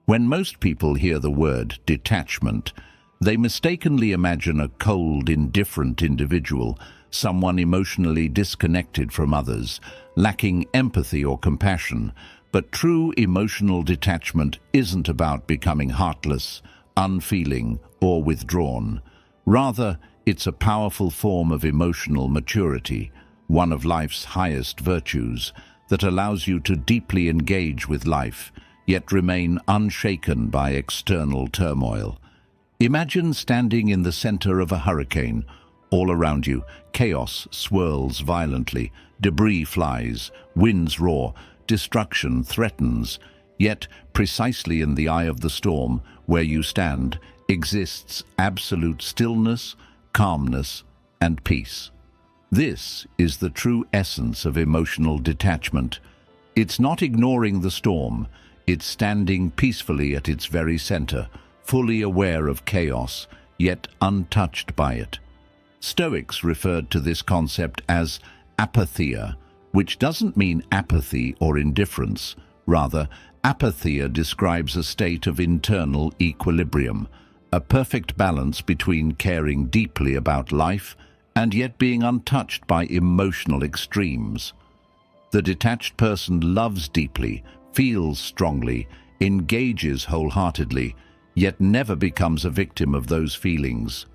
When most people hear the word detachment, they mistakenly imagine a cold, indifferent individual, someone emotionally disconnected from others, lacking empathy or compassion. But true emotional detachment isn't about becoming heartless, unfeeling, or withdrawn. Rather, It's a powerful form of emotional maturity, one of life's highest virtues, that allows you to deeply engage with life, yet remain unshaken by external turmoil. Imagine standing in the center of a hurricane. All around you, chaos swirls violently, debris flies, winds roar, destruction threatens. Yet, precisely in the eye of the storm, where you stand, exists absolute stillness, calmness, and peace. This is the true essence of emotional detachment. It's not ignoring the storm, it's standing peacefully at its very center, fully aware of chaos, yet untouched by it. Stoics referred to this concept as apatheia, which doesn't mean apathy or indifference. Rather, apatheia describes a state of internal equilibrium, a perfect balance between caring deeply about life and yet being untouched by emotional extremes. The detached person loves deeply, feels strongly, engages wholeheartedly, yet never becomes a victim of those feelings.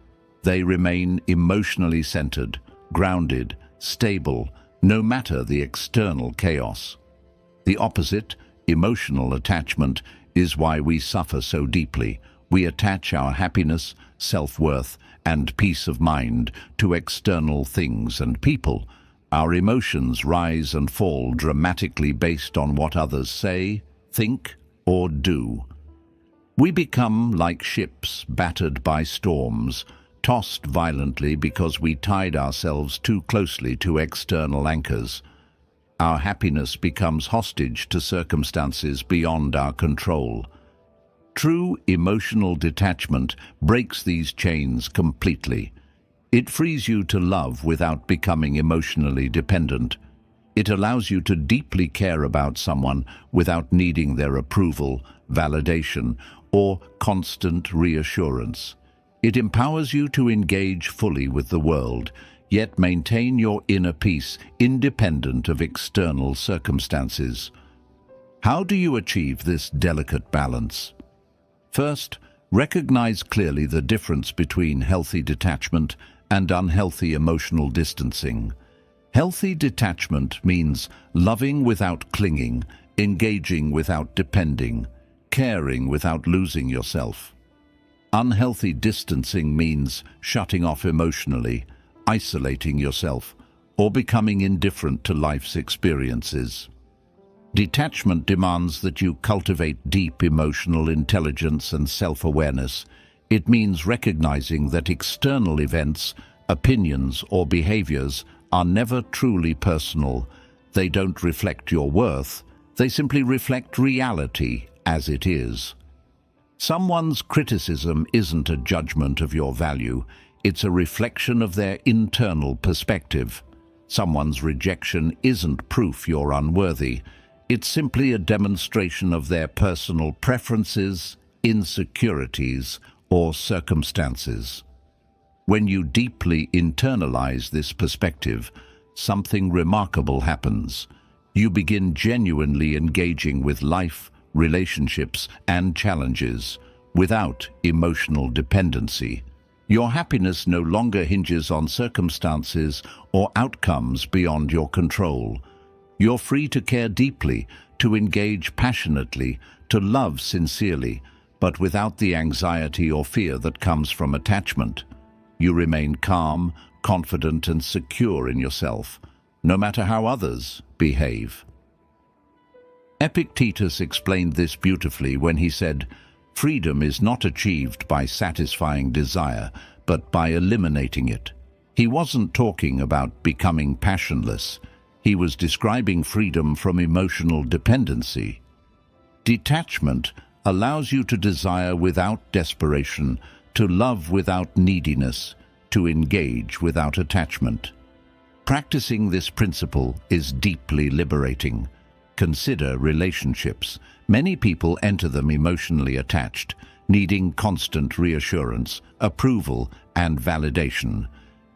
They remain emotionally centered, grounded, stable, no matter the external chaos. The opposite, emotional attachment, is why we suffer so deeply. We attach our happiness, self-worth, and peace of mind to external things and people. Our emotions rise and fall dramatically based on what others say, think, or do. We become like ships battered by storms, tossed violently because we tied ourselves too closely to external anchors. Our happiness becomes hostage to circumstances beyond our control. True emotional detachment breaks these chains completely. It frees you to love without becoming emotionally dependent. It allows you to deeply care about someone without needing their approval, validation, or constant reassurance. It empowers you to engage fully with the world, yet maintain your inner peace independent of external circumstances. How do you achieve this delicate balance? First, recognize clearly the difference between healthy detachment and unhealthy emotional distancing. Healthy detachment means loving without clinging, engaging without depending, caring without losing yourself. Unhealthy distancing means shutting off emotionally, isolating yourself, or becoming indifferent to life's experiences. Detachment demands that you cultivate deep emotional intelligence and self-awareness. It means recognizing that external events, opinions, or behaviors are never truly personal. They don't reflect your worth. They simply reflect reality as it is. Someone's criticism isn't a judgment of your value. It's a reflection of their internal perspective. Someone's rejection isn't proof you're unworthy. It's simply a demonstration of their personal preferences, insecurities, or circumstances. When you deeply internalize this perspective, something remarkable happens. You begin genuinely engaging with life, relationships, and challenges without emotional dependency. Your happiness no longer hinges on circumstances or outcomes beyond your control. You're free to care deeply, to engage passionately, to love sincerely, but without the anxiety or fear that comes from attachment. You remain calm, confident, and secure in yourself, no matter how others behave. Epictetus explained this beautifully when he said, "Freedom is not achieved by satisfying desire, but by eliminating it." He wasn't talking about becoming passionless. He was describing freedom from emotional dependency. Detachment allows you to desire without desperation, to love without neediness, to engage without attachment. Practicing this principle is deeply liberating. Consider relationships. Many people enter them emotionally attached, needing constant reassurance, approval, and validation.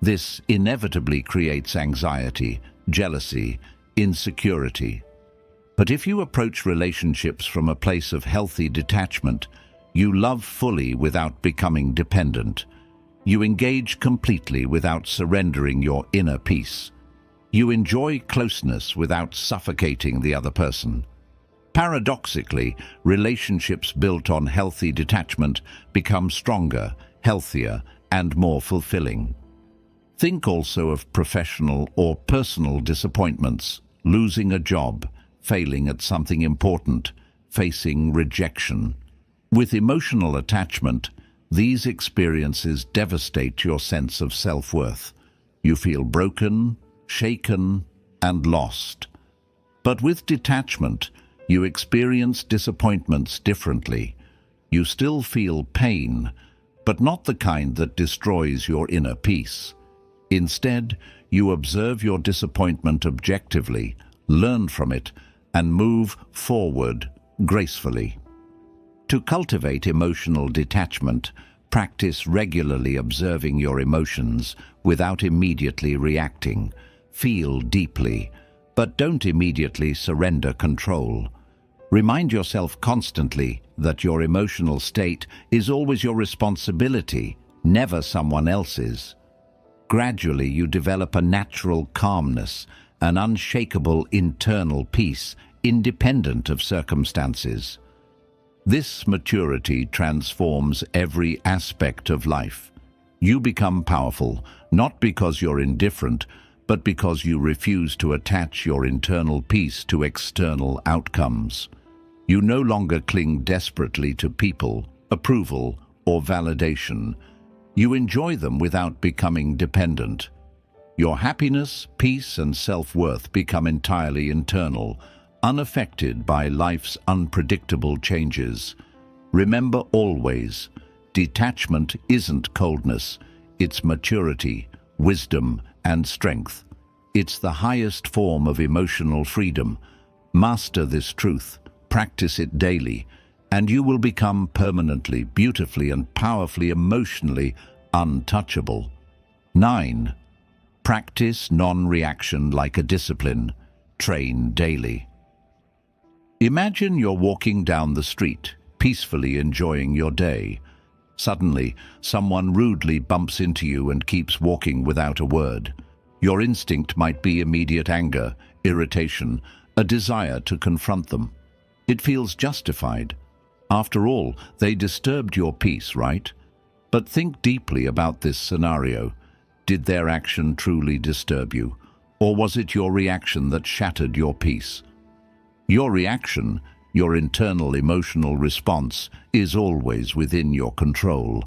This inevitably creates anxiety, jealousy, insecurity. But if you approach relationships from a place of healthy detachment, you love fully without becoming dependent. You engage completely without surrendering your inner peace. You enjoy closeness without suffocating the other person. Paradoxically, relationships built on healthy detachment become stronger, healthier, and more fulfilling. Think also of professional or personal disappointments, losing a job, failing at something important, facing rejection. With emotional attachment, these experiences devastate your sense of self-worth. You feel broken, shaken, and lost. But with detachment, you experience disappointments differently. You still feel pain, but not the kind that destroys your inner peace. Instead, you observe your disappointment objectively, learn from it, and move forward gracefully. To cultivate emotional detachment, practice regularly observing your emotions without immediately reacting. Feel deeply, but don't immediately surrender control. Remind yourself constantly that your emotional state is always your responsibility, never someone else's. Gradually, you develop a natural calmness, an unshakable internal peace, independent of circumstances. This maturity transforms every aspect of life. You become powerful, not because you're indifferent, but because you refuse to attach your internal peace to external outcomes. You no longer cling desperately to people, approval, or validation. You enjoy them without becoming dependent. Your happiness, peace, and self-worth become entirely internal, unaffected by life's unpredictable changes. Remember always, detachment isn't coldness, it's maturity, wisdom, and strength. It's the highest form of emotional freedom. Master this truth, practice it daily, and you will become permanently, beautifully, and powerfully emotionally untouchable. 9. Practice non-reaction like a discipline. Train daily. Imagine you're walking down the street, peacefully enjoying your day. Suddenly, someone rudely bumps into you and keeps walking without a word. Your instinct might be immediate anger, irritation, a desire to confront them. It feels justified. After all, they disturbed your peace, right? But think deeply about this scenario. Did their action truly disturb you? Or was it your reaction that shattered your peace? Your reaction, your internal emotional response, is always within your control.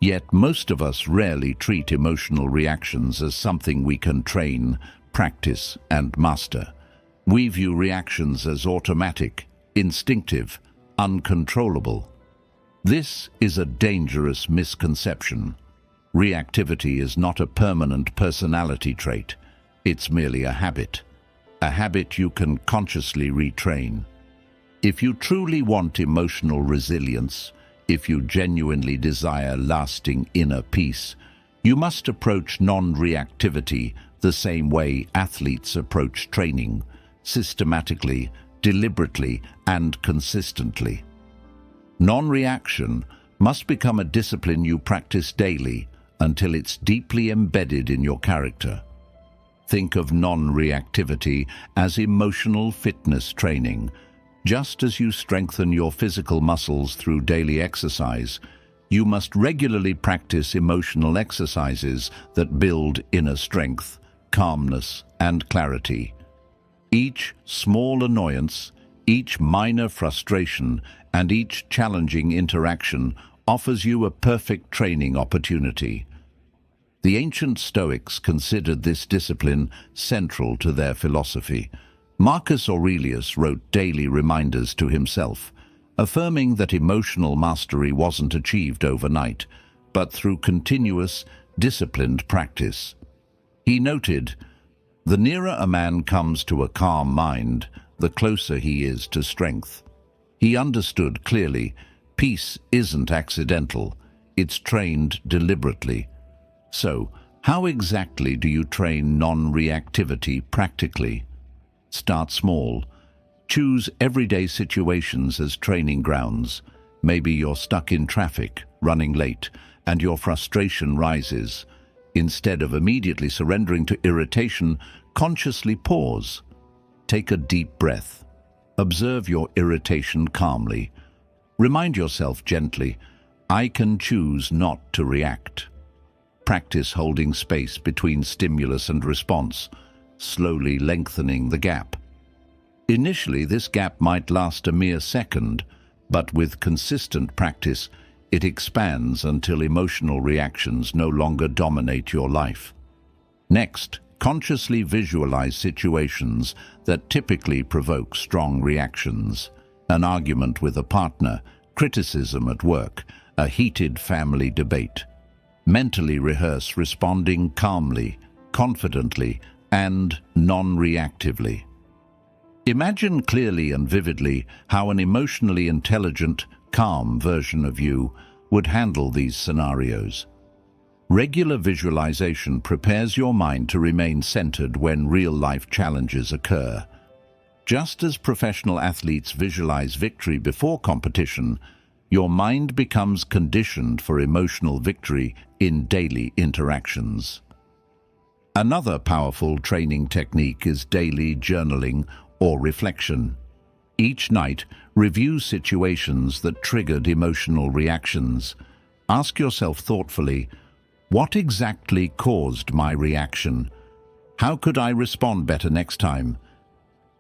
Yet most of us rarely treat emotional reactions as something we can train, practice, and master. We view reactions as automatic, instinctive, uncontrollable. This is a dangerous misconception. Reactivity is not a permanent personality trait. It's merely a habit you can consciously retrain. If you truly want emotional resilience, if you genuinely desire lasting inner peace, you must approach non-reactivity the same way athletes approach training, systematically, deliberately, and consistently. Non-reaction must become a discipline you practice daily until it's deeply embedded in your character. Think of non-reactivity as emotional fitness training. Just as you strengthen your physical muscles through daily exercise, you must regularly practice emotional exercises that build inner strength, calmness, and clarity. Each small annoyance, each minor frustration, and each challenging interaction offers you a perfect training opportunity. The ancient Stoics considered this discipline central to their philosophy. Marcus Aurelius wrote daily reminders to himself, affirming that emotional mastery wasn't achieved overnight, but through continuous, disciplined practice. He noted, "The nearer a man comes to a calm mind, the closer he is to strength." He understood clearly, peace isn't accidental, it's trained deliberately. So, how exactly do you train non-reactivity practically? Start small. Choose everyday situations as training grounds. Maybe you're stuck in traffic, running late, and your frustration rises. Instead of immediately surrendering to irritation, consciously pause. Take a deep breath. Observe your irritation calmly. Remind yourself gently, I can choose not to react. Practice holding space between stimulus and response, slowly lengthening the gap. Initially, this gap might last a mere second, but with consistent practice, it expands until emotional reactions no longer dominate your life. Next, consciously visualize situations that typically provoke strong reactions. An argument with a partner, criticism at work, a heated family debate. Mentally rehearse responding calmly, confidently, and non-reactively. Imagine clearly and vividly how an emotionally intelligent, calm version of you would handle these scenarios. Regular visualization prepares your mind to remain centered when real-life challenges occur. Just as professional athletes visualize victory before competition, your mind becomes conditioned for emotional victory in daily interactions. Another powerful training technique is daily journaling or reflection. Each night, review situations that triggered emotional reactions. Ask yourself thoughtfully, what exactly caused my reaction? How could I respond better next time?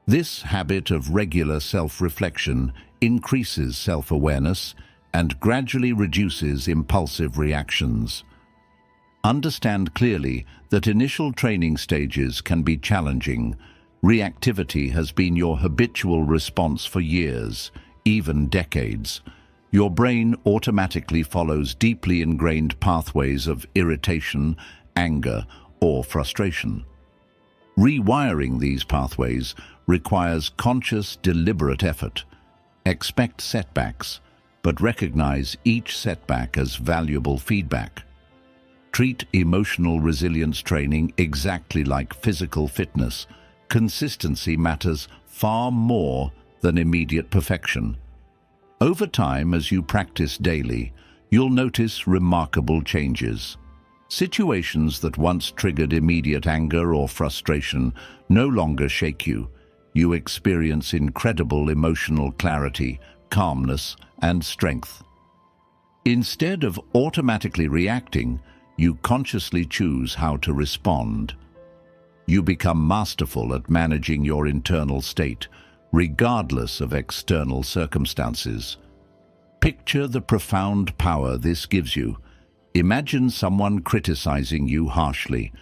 This habit of regular self-reflection increases self-awareness and gradually reduces impulsive reactions. Understand clearly that initial training stages can be challenging. Reactivity has been your habitual response for years, even decades. Your brain automatically follows deeply ingrained pathways of irritation, anger, or frustration. Rewiring these pathways requires conscious, deliberate effort. Expect setbacks, but recognize each setback as valuable feedback. Treat emotional resilience training exactly like physical fitness. Consistency matters far more than immediate perfection. Over time, as you practice daily, you'll notice remarkable changes. Situations that once triggered immediate anger or frustration no longer shake you. You experience incredible emotional clarity, calmness, and strength. Instead of automatically reacting, you consciously choose how to respond. You become masterful at managing your internal state, regardless of external circumstances. Picture the profound power this gives you. Imagine someone criticizing you harshly.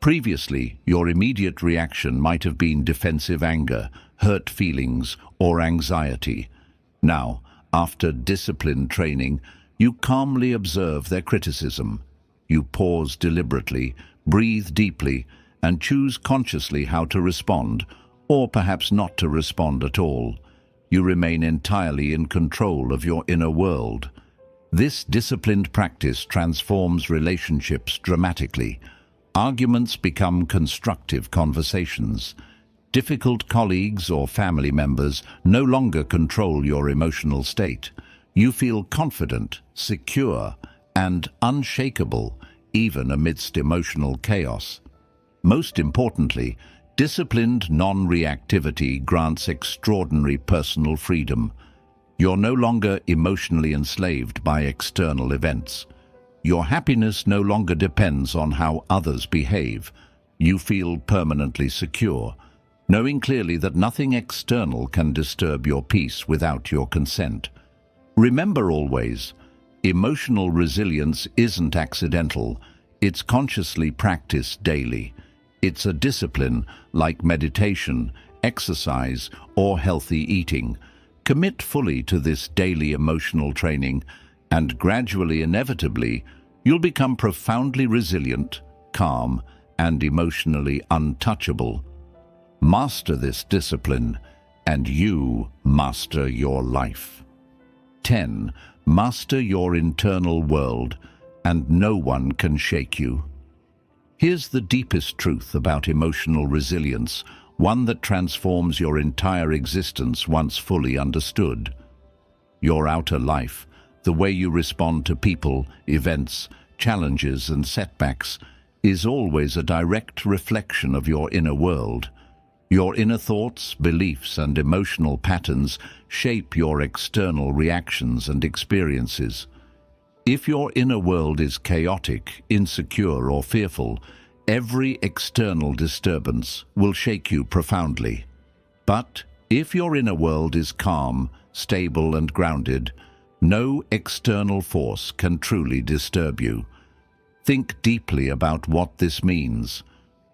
Previously, your immediate reaction might have been defensive anger, hurt feelings, or anxiety. Now, after disciplined training, you calmly observe their criticism. You pause deliberately, breathe deeply, and choose consciously how to respond, or perhaps not to respond at all. You remain entirely in control of your inner world. This disciplined practice transforms relationships dramatically. Arguments become constructive conversations. Difficult colleagues or family members no longer control your emotional state. You feel confident, secure, and unshakable, even amidst emotional chaos. Most importantly, disciplined non-reactivity grants extraordinary personal freedom. You're no longer emotionally enslaved by external events. Your happiness no longer depends on how others behave. You feel permanently secure, knowing clearly that nothing external can disturb your peace without your consent. Remember always, emotional resilience isn't accidental. It's consciously practiced daily. It's a discipline like meditation, exercise, or healthy eating. Commit fully to this daily emotional training, and gradually, inevitably, you'll become profoundly resilient, calm, and emotionally untouchable. Master this discipline, and you master your life. 10. Master your internal world, and no one can shake you. Here's the deepest truth about emotional resilience, one that transforms your entire existence once fully understood. Your outer life, The way you respond to people, events, challenges and setbacks is always a direct reflection of your inner world. Your inner thoughts, beliefs and emotional patterns shape your external reactions and experiences. If your inner world is chaotic, insecure or fearful, every external disturbance will shake you profoundly. But if your inner world is calm, stable and grounded, no external force can truly disturb you. Think deeply about what this means.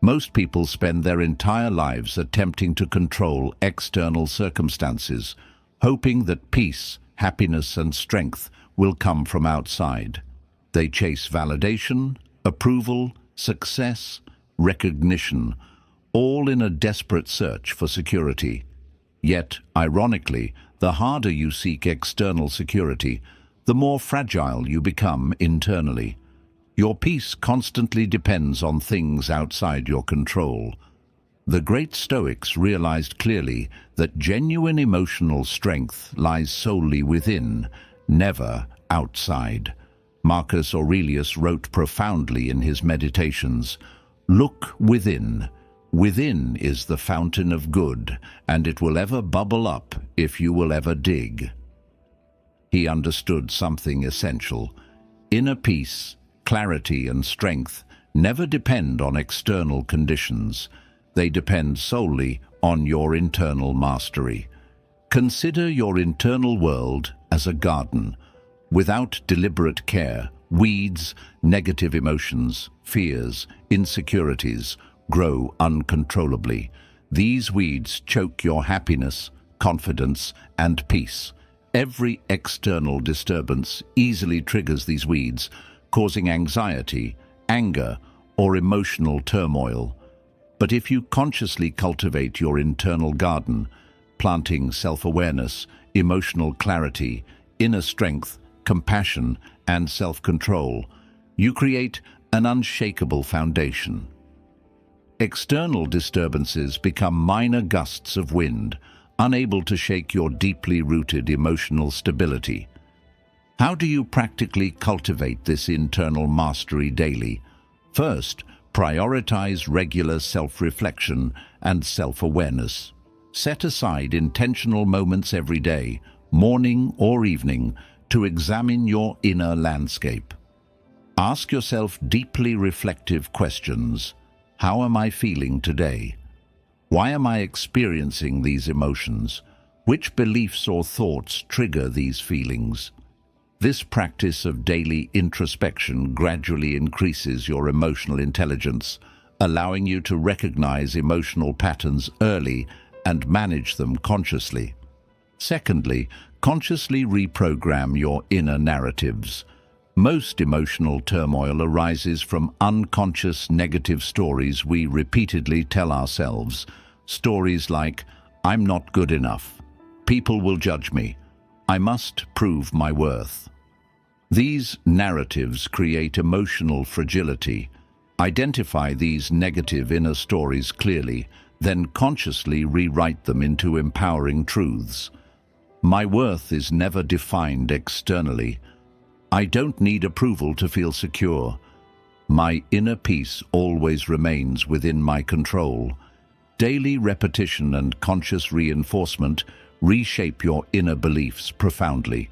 Most people spend their entire lives attempting to control external circumstances, hoping that peace, happiness and strength will come from outside. They chase validation, approval, success, recognition, all in a desperate search for security. Yet, ironically, the harder you seek external security, the more fragile you become internally. Your peace constantly depends on things outside your control. The great Stoics realized clearly that genuine emotional strength lies solely within, never outside. Marcus Aurelius wrote profoundly in his Meditations, "Look within. Within is the fountain of good, and it will ever bubble up if you will ever dig." He understood something essential. Inner peace, clarity and strength never depend on external conditions. They depend solely on your internal mastery. Consider your internal world as a garden. Without deliberate care, weeds, negative emotions, fears, insecurities grow uncontrollably. These weeds choke your happiness, confidence, and peace. Every external disturbance easily triggers these weeds, causing anxiety, anger, or emotional turmoil. But if you consciously cultivate your internal garden, planting self-awareness, emotional clarity, inner strength, compassion, and self-control, you create an unshakable foundation. External disturbances become minor gusts of wind, unable to shake your deeply rooted emotional stability. How do you practically cultivate this internal mastery daily? First, prioritize regular self-reflection and self-awareness. Set aside intentional moments every day, morning or evening, to examine your inner landscape. Ask yourself deeply reflective questions. How am I feeling today? Why am I experiencing these emotions? Which beliefs or thoughts trigger these feelings? This practice of daily introspection gradually increases your emotional intelligence, allowing you to recognize emotional patterns early and manage them consciously. Secondly, consciously reprogram your inner narratives. Most emotional turmoil arises from unconscious negative stories we repeatedly tell ourselves. Stories like, "I'm not good enough," "People will judge me," "I must prove my worth." These narratives create emotional fragility. Identify these negative inner stories clearly, then consciously rewrite them into empowering truths. My worth is never defined externally. I don't need approval to feel secure. My inner peace always remains within my control. Daily repetition and conscious reinforcement reshape your inner beliefs profoundly.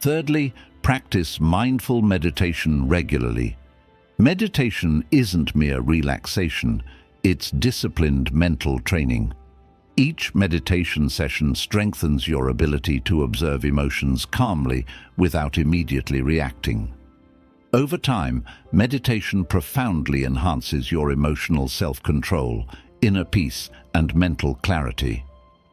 Thirdly, practice mindful meditation regularly. Meditation isn't mere relaxation, it's disciplined mental training. Each meditation session strengthens your ability to observe emotions calmly without immediately reacting. Over time, meditation profoundly enhances your emotional self-control, inner peace, and mental clarity.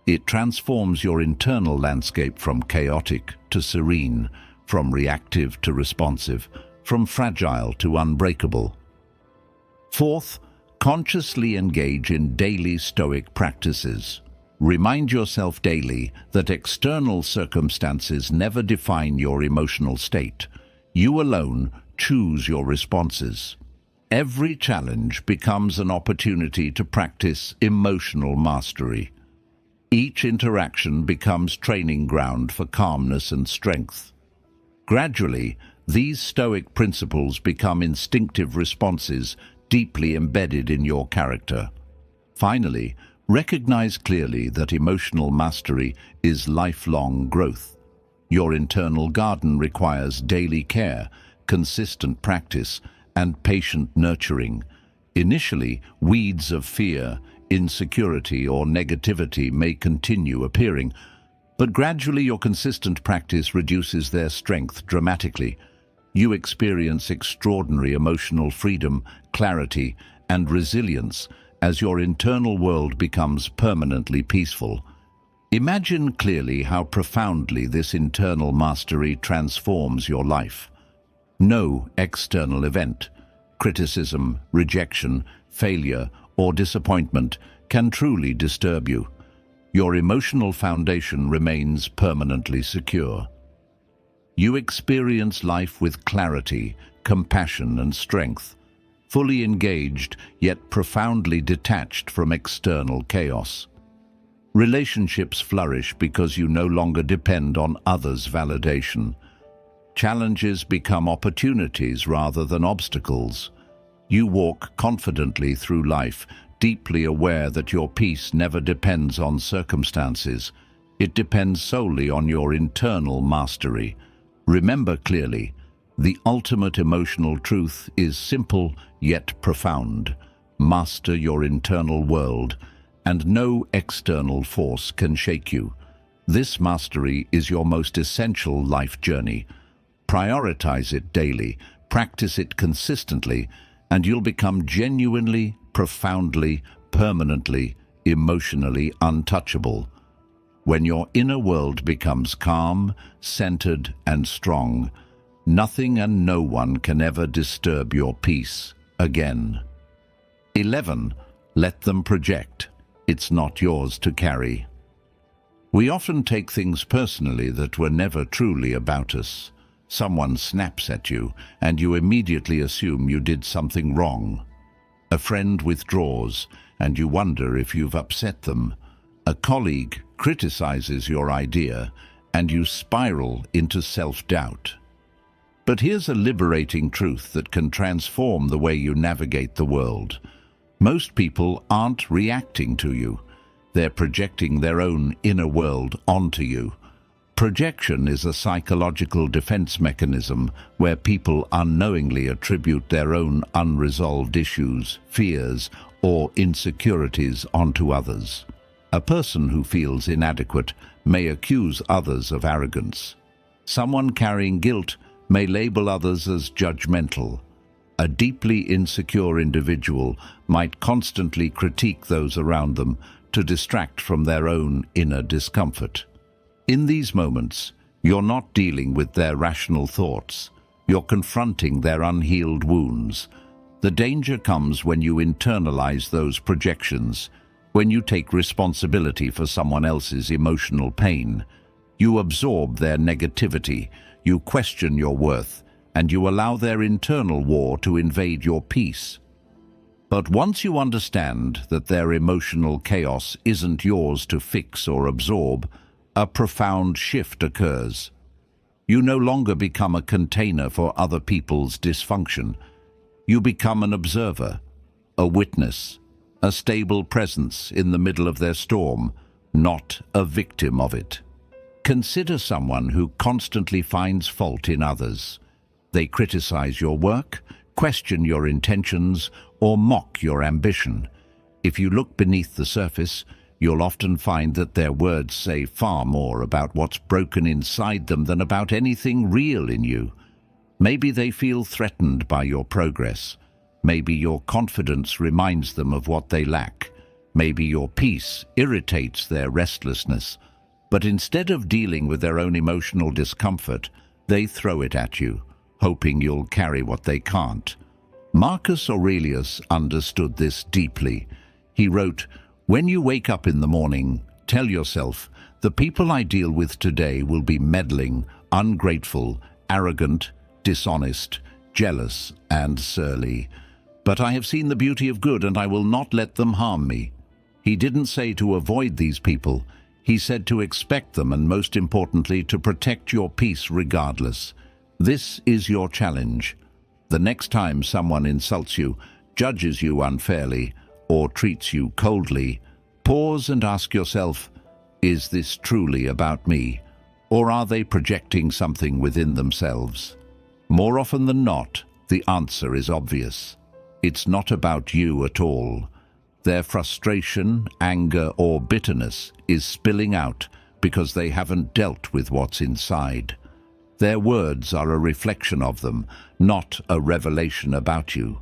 It transforms your internal landscape from chaotic to serene, from reactive to responsive, from fragile to unbreakable. Fourth, consciously engage in daily Stoic practices. Remind yourself daily that external circumstances never define your emotional state. You alone choose your responses. Every challenge becomes an opportunity to practice emotional mastery. Each interaction becomes training ground for calmness and strength. Gradually, these Stoic principles become instinctive responses deeply embedded in your character. Finally, recognize clearly that emotional mastery is lifelong growth. Your internal garden requires daily care, consistent practice, and patient nurturing. Initially, weeds of fear, insecurity, or negativity may continue appearing, but gradually your consistent practice reduces their strength dramatically. You experience extraordinary emotional freedom, clarity, and resilience as your internal world becomes permanently peaceful. Imagine clearly how profoundly this internal mastery transforms your life. No external event, criticism, rejection, failure, or disappointment can truly disturb you. Your emotional foundation remains permanently secure. You experience life with clarity, compassion, and strength, fully engaged yet profoundly detached from external chaos. Relationships flourish because you no longer depend on others' validation. Challenges become opportunities rather than obstacles. You walk confidently through life, deeply aware that your peace never depends on circumstances. It depends solely on your internal mastery. Remember clearly, the ultimate emotional truth is simple yet profound. Master your internal world, and no external force can shake you. This mastery is your most essential life journey. Prioritize it daily, practice it consistently, and you'll become genuinely, profoundly, permanently, emotionally untouchable. When your inner world becomes calm, centered, and strong, nothing and no one can ever disturb your peace again. 11. Let them project. It's not yours to carry. We often take things personally that were never truly about us. Someone snaps at you, and you immediately assume you did something wrong. A friend withdraws, and you wonder if you've upset them. A colleague criticizes your idea, and you spiral into self-doubt. But here's a liberating truth that can transform the way you navigate the world. Most people aren't reacting to you. They're projecting their own inner world onto you. Projection is a psychological defense mechanism where people unknowingly attribute their own unresolved issues, fears, or insecurities onto others. A person who feels inadequate may accuse others of arrogance. Someone carrying guilt may label others as judgmental. A deeply insecure individual might constantly critique those around them to distract from their own inner discomfort. In these moments, you're not dealing with their rational thoughts. You're confronting their unhealed wounds. The danger comes when you internalize those projections, when you take responsibility for someone else's emotional pain. You absorb their negativity, you question your worth, and you allow their internal war to invade your peace. But once you understand that their emotional chaos isn't yours to fix or absorb, a profound shift occurs. You no longer become a container for other people's dysfunction. You become an observer, a witness, a stable presence in the middle of their storm, not a victim of it. Consider someone who constantly finds fault in others. They criticize your work, question your intentions, or mock your ambition. If you look beneath the surface, you'll often find that their words say far more about what's broken inside them than about anything real in you. Maybe they feel threatened by your progress. Maybe your confidence reminds them of what they lack. Maybe your peace irritates their restlessness. But instead of dealing with their own emotional discomfort, they throw it at you, hoping you'll carry what they can't. Marcus Aurelius understood this deeply. He wrote, "When you wake up in the morning, tell yourself, the people I deal with today will be meddling, ungrateful, arrogant, dishonest, jealous, and surly. But I have seen the beauty of good, and I will not let them harm me." He didn't say to avoid these people. He said to expect them, and most importantly, to protect your peace regardless. This is your challenge. The next time someone insults you, judges you unfairly, or treats you coldly, pause and ask yourself, is this truly about me, or are they projecting something within themselves? More often than not, the answer is obvious. It's not about you at all. Their frustration, anger, or bitterness is spilling out because they haven't dealt with what's inside. Their words are a reflection of them, not a revelation about you.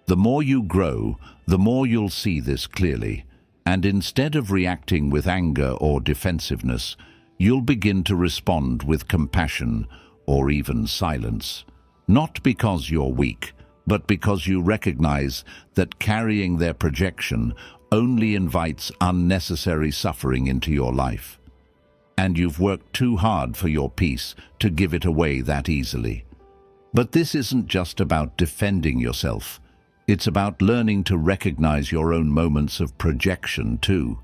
The more you grow, the more you'll see this clearly, and instead of reacting with anger or defensiveness, you'll begin to respond with compassion or even silence. Not because you're weak, but because you recognize that carrying their projection only invites unnecessary suffering into your life. And you've worked too hard for your peace to give it away that easily. But this isn't just about defending yourself. It's about learning to recognize your own moments of projection too.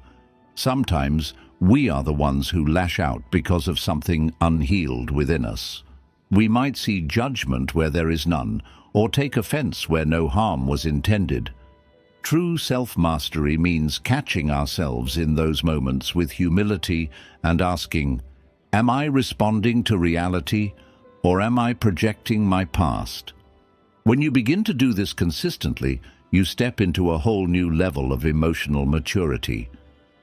Sometimes we are the ones who lash out because of something unhealed within us. We might see judgment where there is none, or take offense where no harm was intended. True self-mastery means catching ourselves in those moments with humility and asking, am I responding to reality, or am I projecting my past? When you begin to do this consistently, you step into a whole new level of emotional maturity.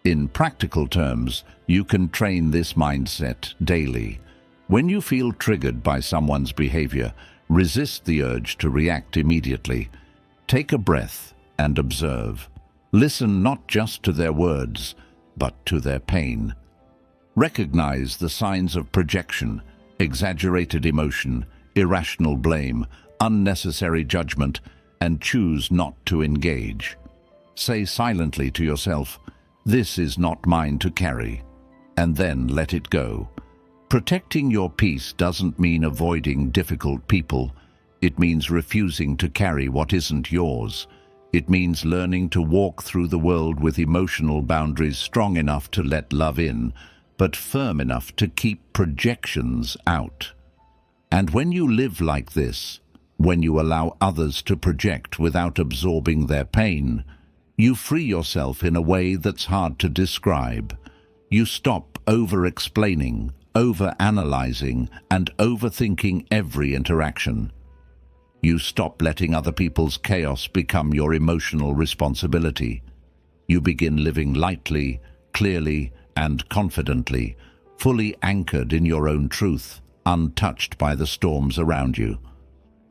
In practical terms, you can train this mindset daily. When you feel triggered by someone's behavior, resist the urge to react immediately. Take a breath and observe. Listen not just to their words, but to their pain. Recognize the signs of projection, exaggerated emotion, irrational blame, unnecessary judgment, and choose not to engage. Say silently to yourself, "This is not mine to carry," and then let it go. Protecting your peace doesn't mean avoiding difficult people. It means refusing to carry what isn't yours. It means learning to walk through the world with emotional boundaries strong enough to let love in, but firm enough to keep projections out. And when you live like this, when you allow others to project without absorbing their pain, you free yourself in a way that's hard to describe. You stop over-explaining, over-analyzing, and overthinking every interaction. You stop letting other people's chaos become your emotional responsibility. You begin living lightly, clearly, and confidently, fully anchored in your own truth, untouched by the storms around you.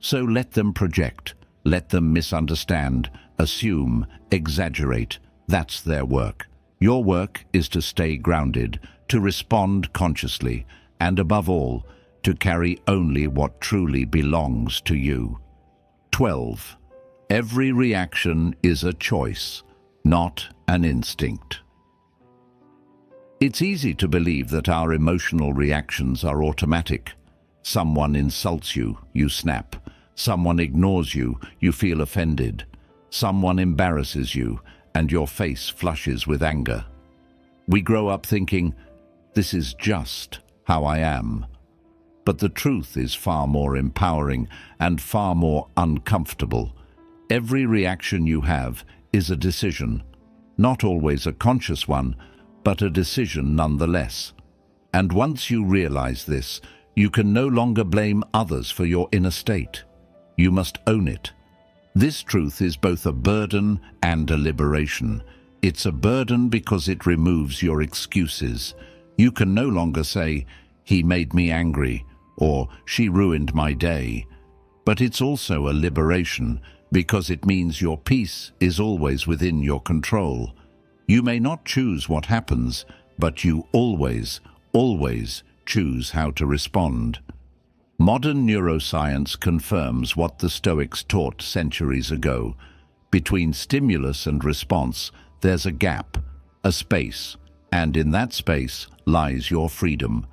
So let them project, let them misunderstand, assume, exaggerate. That's their work. Your work is to stay grounded, to respond consciously, and above all, to carry only what truly belongs to you. 12. Every reaction is a choice, not an instinct. It's easy to believe that our emotional reactions are automatic. Someone insults you, you snap. Someone ignores you, you feel offended. Someone embarrasses you, and your face flushes with anger. We grow up thinking, this is just how I am. But the truth is far more empowering and far more uncomfortable. Every reaction you have is a decision, not always a conscious one, but a decision nonetheless. And once you realize this, you can no longer blame others for your inner state. You must own it. This truth is both a burden and a liberation. It's a burden because it removes your excuses. You can no longer say, "He made me angry," or "She ruined my day." But it's also a liberation because it means your peace is always within your control. You may not choose what happens, but you always choose how to respond. Modern neuroscience confirms what the Stoics taught centuries ago. Between stimulus and response, there's a gap, a space, and in that space lies your freedom.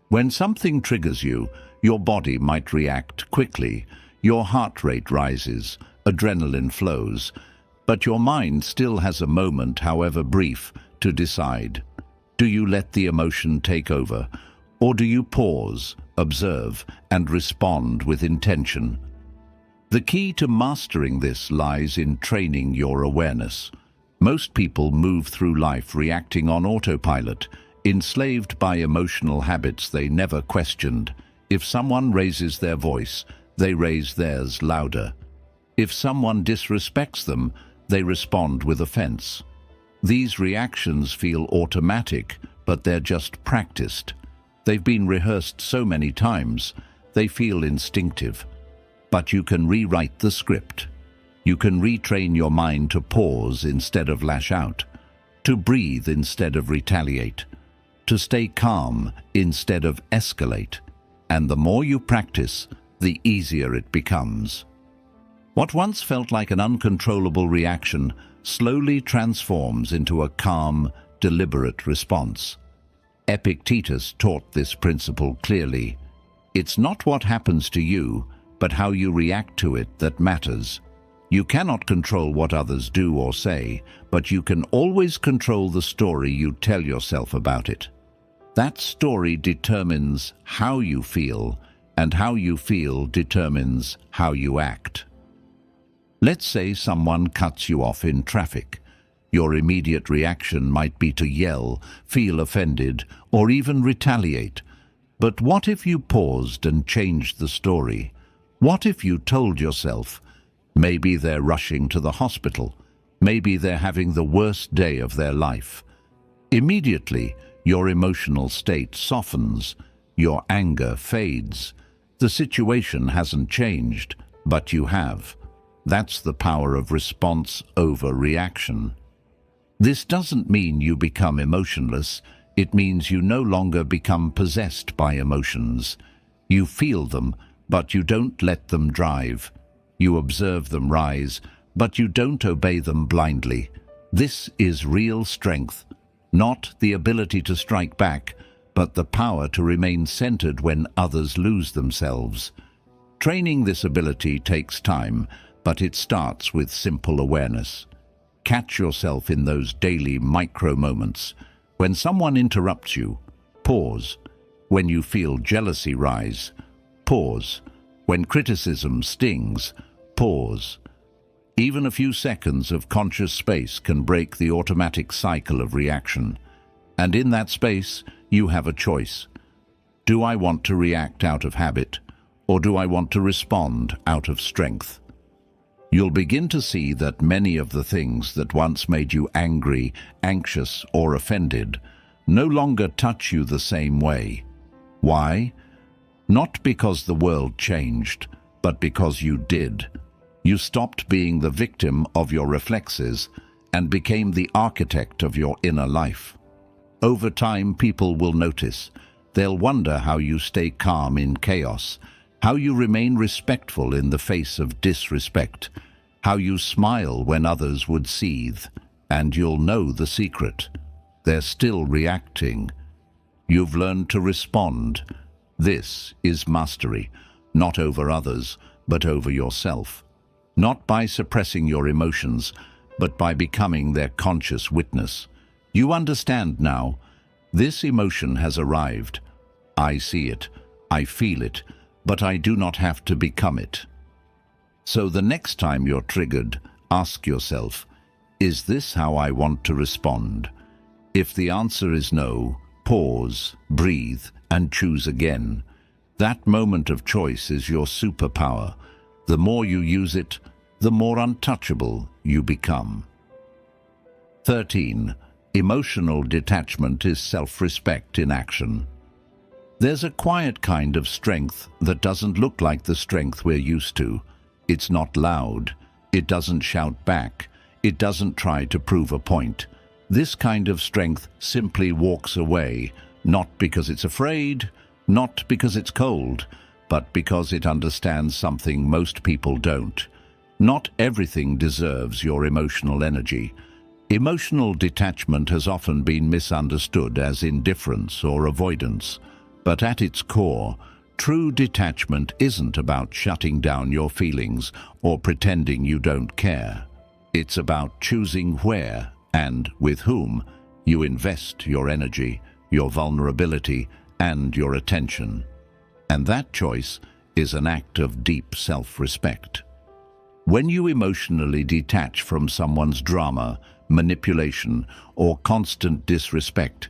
When something triggers you, your body might react quickly, your heart rate rises, adrenaline flows, but your mind still has a moment, however brief, to decide. Do you let the emotion take over, or do you pause, observe, and respond with intention. The key to mastering this lies in training your awareness. Most people move through life reacting on autopilot, enslaved by emotional habits they never questioned. If someone raises their voice, they raise theirs louder. If someone disrespects them, they respond with offense. These reactions feel automatic, but they're just practiced. They've been rehearsed so many times, they feel instinctive. But you can rewrite the script. You can retrain your mind to pause instead of lash out, to breathe instead of retaliate, to stay calm instead of escalate. And the more you practice, the easier it becomes. What once felt like an uncontrollable reaction slowly transforms into a calm, deliberate response. Epictetus taught this principle clearly. It's not what happens to you, but how you react to it that matters. You cannot control what others do or say, but you can always control the story you tell yourself about it. That story determines how you feel, and how you feel determines how you act. Let's say someone cuts you off in traffic. Your immediate reaction might be to yell, feel offended, or even retaliate. But what if you paused and changed the story? What if you told yourself, maybe they're rushing to the hospital, maybe they're having the worst day of their life? Immediately, your emotional state softens, your anger fades. The situation hasn't changed, but you have. That's the power of response over reaction. This doesn't mean you become emotionless. It means you no longer become possessed by emotions. You feel them, but you don't let them drive. You observe them rise, but you don't obey them blindly. This is real strength, not the ability to strike back, but the power to remain centered when others lose themselves. Training this ability takes time, but it starts with simple awareness. Catch yourself in those daily micro moments. When someone interrupts you, pause. When you feel jealousy rise, pause. When criticism stings, pause. Even a few seconds of conscious space can break the automatic cycle of reaction. And in that space, you have a choice. Do I want to react out of habit, or do I want to respond out of strength? You'll begin to see that many of the things that once made you angry, anxious, or offended no longer touch you the same way. Why? Not because the world changed, but because you did. You stopped being the victim of your reflexes and became the architect of your inner life. Over time, people will notice. They'll wonder how you stay calm in chaos, how you remain respectful in the face of disrespect, how you smile when others would seethe, and you'll know the secret. They're still reacting. You've learned to respond. This is mastery, not over others, but over yourself. Not by suppressing your emotions, but by becoming their conscious witness. You understand now. This emotion has arrived. I see it, I feel it, but I do not have to become it. So the next time you're triggered, ask yourself, is this how I want to respond? If the answer is no, pause, breathe, and choose again. That moment of choice is your superpower. The more you use it, the more untouchable you become. 13. Emotional detachment is self-respect in action. There's a quiet kind of strength that doesn't look like the strength we're used to. It's not loud. It doesn't shout back. It doesn't try to prove a point. This kind of strength simply walks away, not because it's afraid, not because it's cold, but because it understands something most people don't. Not everything deserves your emotional energy. Emotional detachment has often been misunderstood as indifference or avoidance, but at its core, true detachment isn't about shutting down your feelings or pretending you don't care. It's about choosing where and with whom you invest your energy, your vulnerability, and your attention. and that choice is an act of deep self-respect. When you emotionally detach from someone's drama, manipulation, or constant disrespect,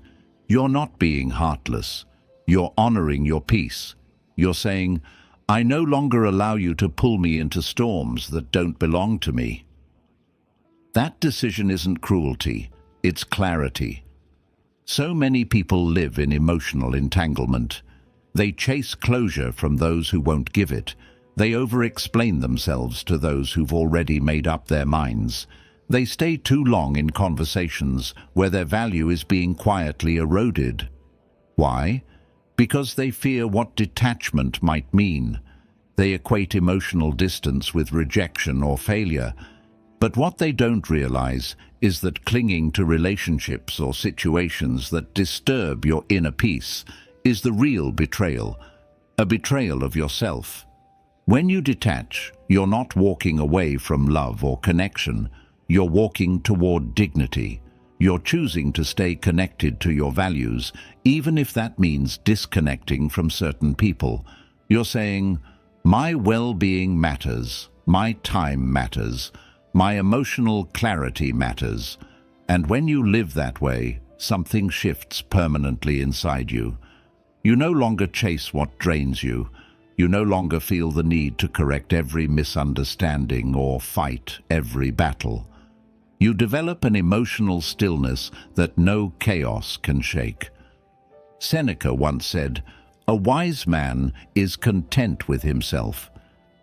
you're not being heartless. You're honoring your peace. You're saying, I no longer allow you to pull me into storms that don't belong to me. That decision isn't cruelty, it's clarity. So many people live in emotional entanglement. They chase closure from those who won't give it. They over-explain themselves to those who've already made up their minds. They stay too long in conversations where their value is being quietly eroded. Why? Because they fear what detachment might mean. They equate emotional distance with rejection or failure. But what they don't realize is that clinging to relationships or situations that disturb your inner peace is the real betrayal, a betrayal of yourself. When you detach, you're not walking away from love or connection. You're walking toward dignity. You're choosing to stay connected to your values, even if that means disconnecting from certain people. You're saying, my well-being matters, my time matters, my emotional clarity matters. And when you live that way, something shifts permanently inside you. You no longer chase what drains you. You no longer feel the need to correct every misunderstanding or fight every battle. You develop an emotional stillness that no chaos can shake. Seneca once said, "A wise man is content with himself,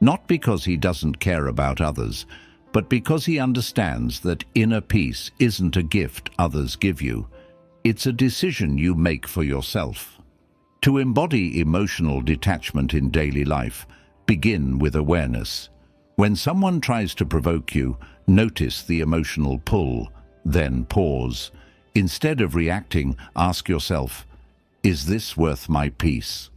not because he doesn't care about others, but because he understands that inner peace isn't a gift others give you. It's a decision you make for yourself." To embody emotional detachment in daily life, begin with awareness. When someone tries to provoke you, notice the emotional pull, then pause. Instead of reacting, ask yourself, is this worth my peace?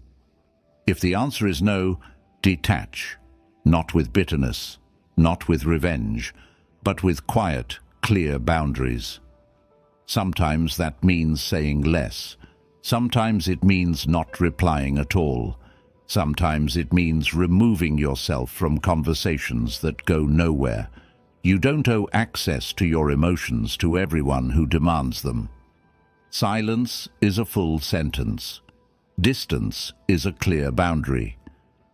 If the answer is no, detach, not with bitterness, not with revenge, but with quiet, clear boundaries. Sometimes that means saying less. Sometimes it means not replying at all. Sometimes it means removing yourself from conversations that go nowhere. You don't owe access to your emotions to everyone who demands them. Silence is a full sentence. Distance is a clear boundary.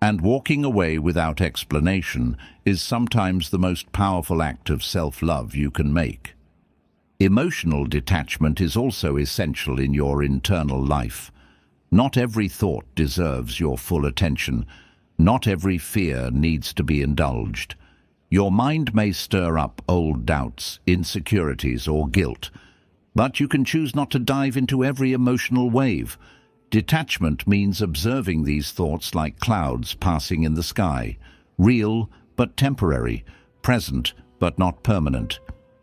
And walking away without explanation is sometimes the most powerful act of self-love you can make. Emotional detachment is also essential in your internal life. Not every thought deserves your full attention. Not every fear needs to be indulged. Your mind may stir up old doubts, insecurities, or guilt, but you can choose not to dive into every emotional wave. Detachment means observing these thoughts like clouds passing in the sky, real but temporary, present but not permanent.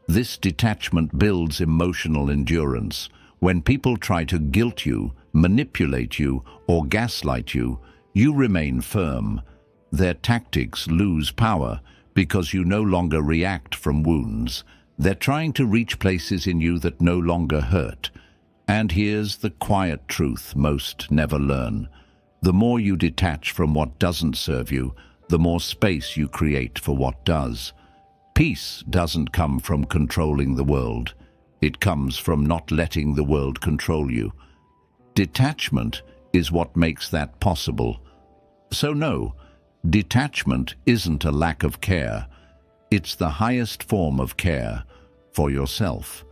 This detachment builds emotional endurance. When people try to guilt you, manipulate you, or gaslight you, you remain firm. Their tactics lose power because you no longer react from wounds. They're trying to reach places in you that no longer hurt. And here's the quiet truth most never learn. The more you detach from what doesn't serve you, the more space you create for what does. Peace doesn't come from controlling the world. It comes from not letting the world control you. Detachment is what makes that possible. So no, detachment isn't a lack of care. It's the highest form of care for yourself.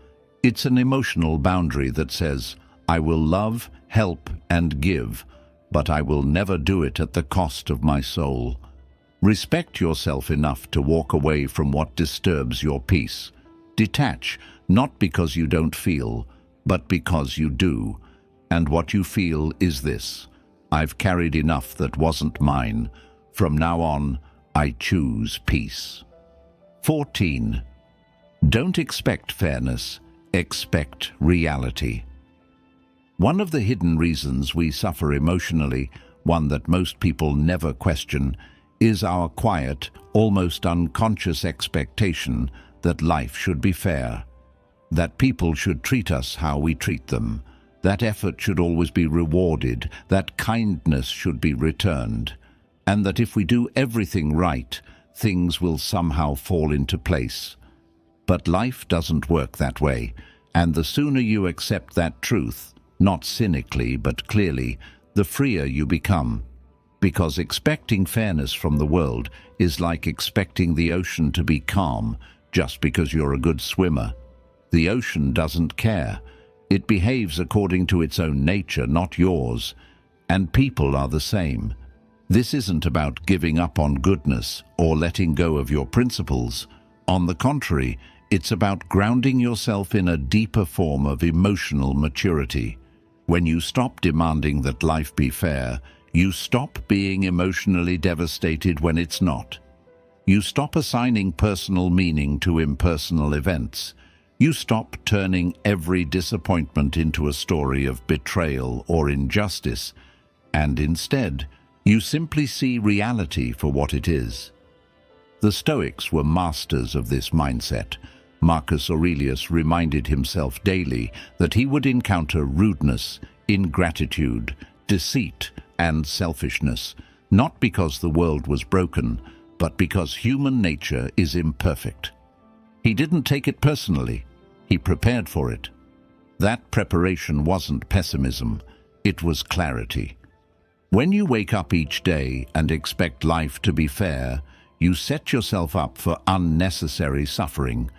It's an emotional boundary that says, I will love, help, and give, but I will never do it at the cost of my soul. Respect yourself enough to walk away from what disturbs your peace. Detach, not because you don't feel, but because you do. And what you feel is this: I've carried enough that wasn't mine. From now on, I choose peace. 14. Don't expect fairness, expect reality. One of the hidden reasons we suffer emotionally, one that most people never question, is our quiet, almost unconscious expectation that life should be fair, that people should treat us how we treat them, that effort should always be rewarded, that kindness should be returned, and that if we do everything right, things will somehow fall into place. But life doesn't work that way, and the sooner you accept that truth, not cynically but clearly, the freer you become. Because expecting fairness from the world is like expecting the ocean to be calm just because you're a good swimmer. The ocean doesn't care. It behaves according to its own nature, not yours. And people are the same. This isn't about giving up on goodness or letting go of your principles. On the contrary, it's about grounding yourself in a deeper form of emotional maturity. When you stop demanding that life be fair, you stop being emotionally devastated when it's not. You stop assigning personal meaning to impersonal events. You stop turning every disappointment into a story of betrayal or injustice, and instead, you simply see reality for what it is. The Stoics were masters of this mindset. Marcus Aurelius reminded himself daily that he would encounter rudeness, ingratitude, deceit, and selfishness, not because the world was broken, but because human nature is imperfect. He didn't take it personally. He prepared for it. That preparation wasn't pessimism, it was clarity. When you wake up each day and expect life to be fair, you set yourself up for unnecessary suffering.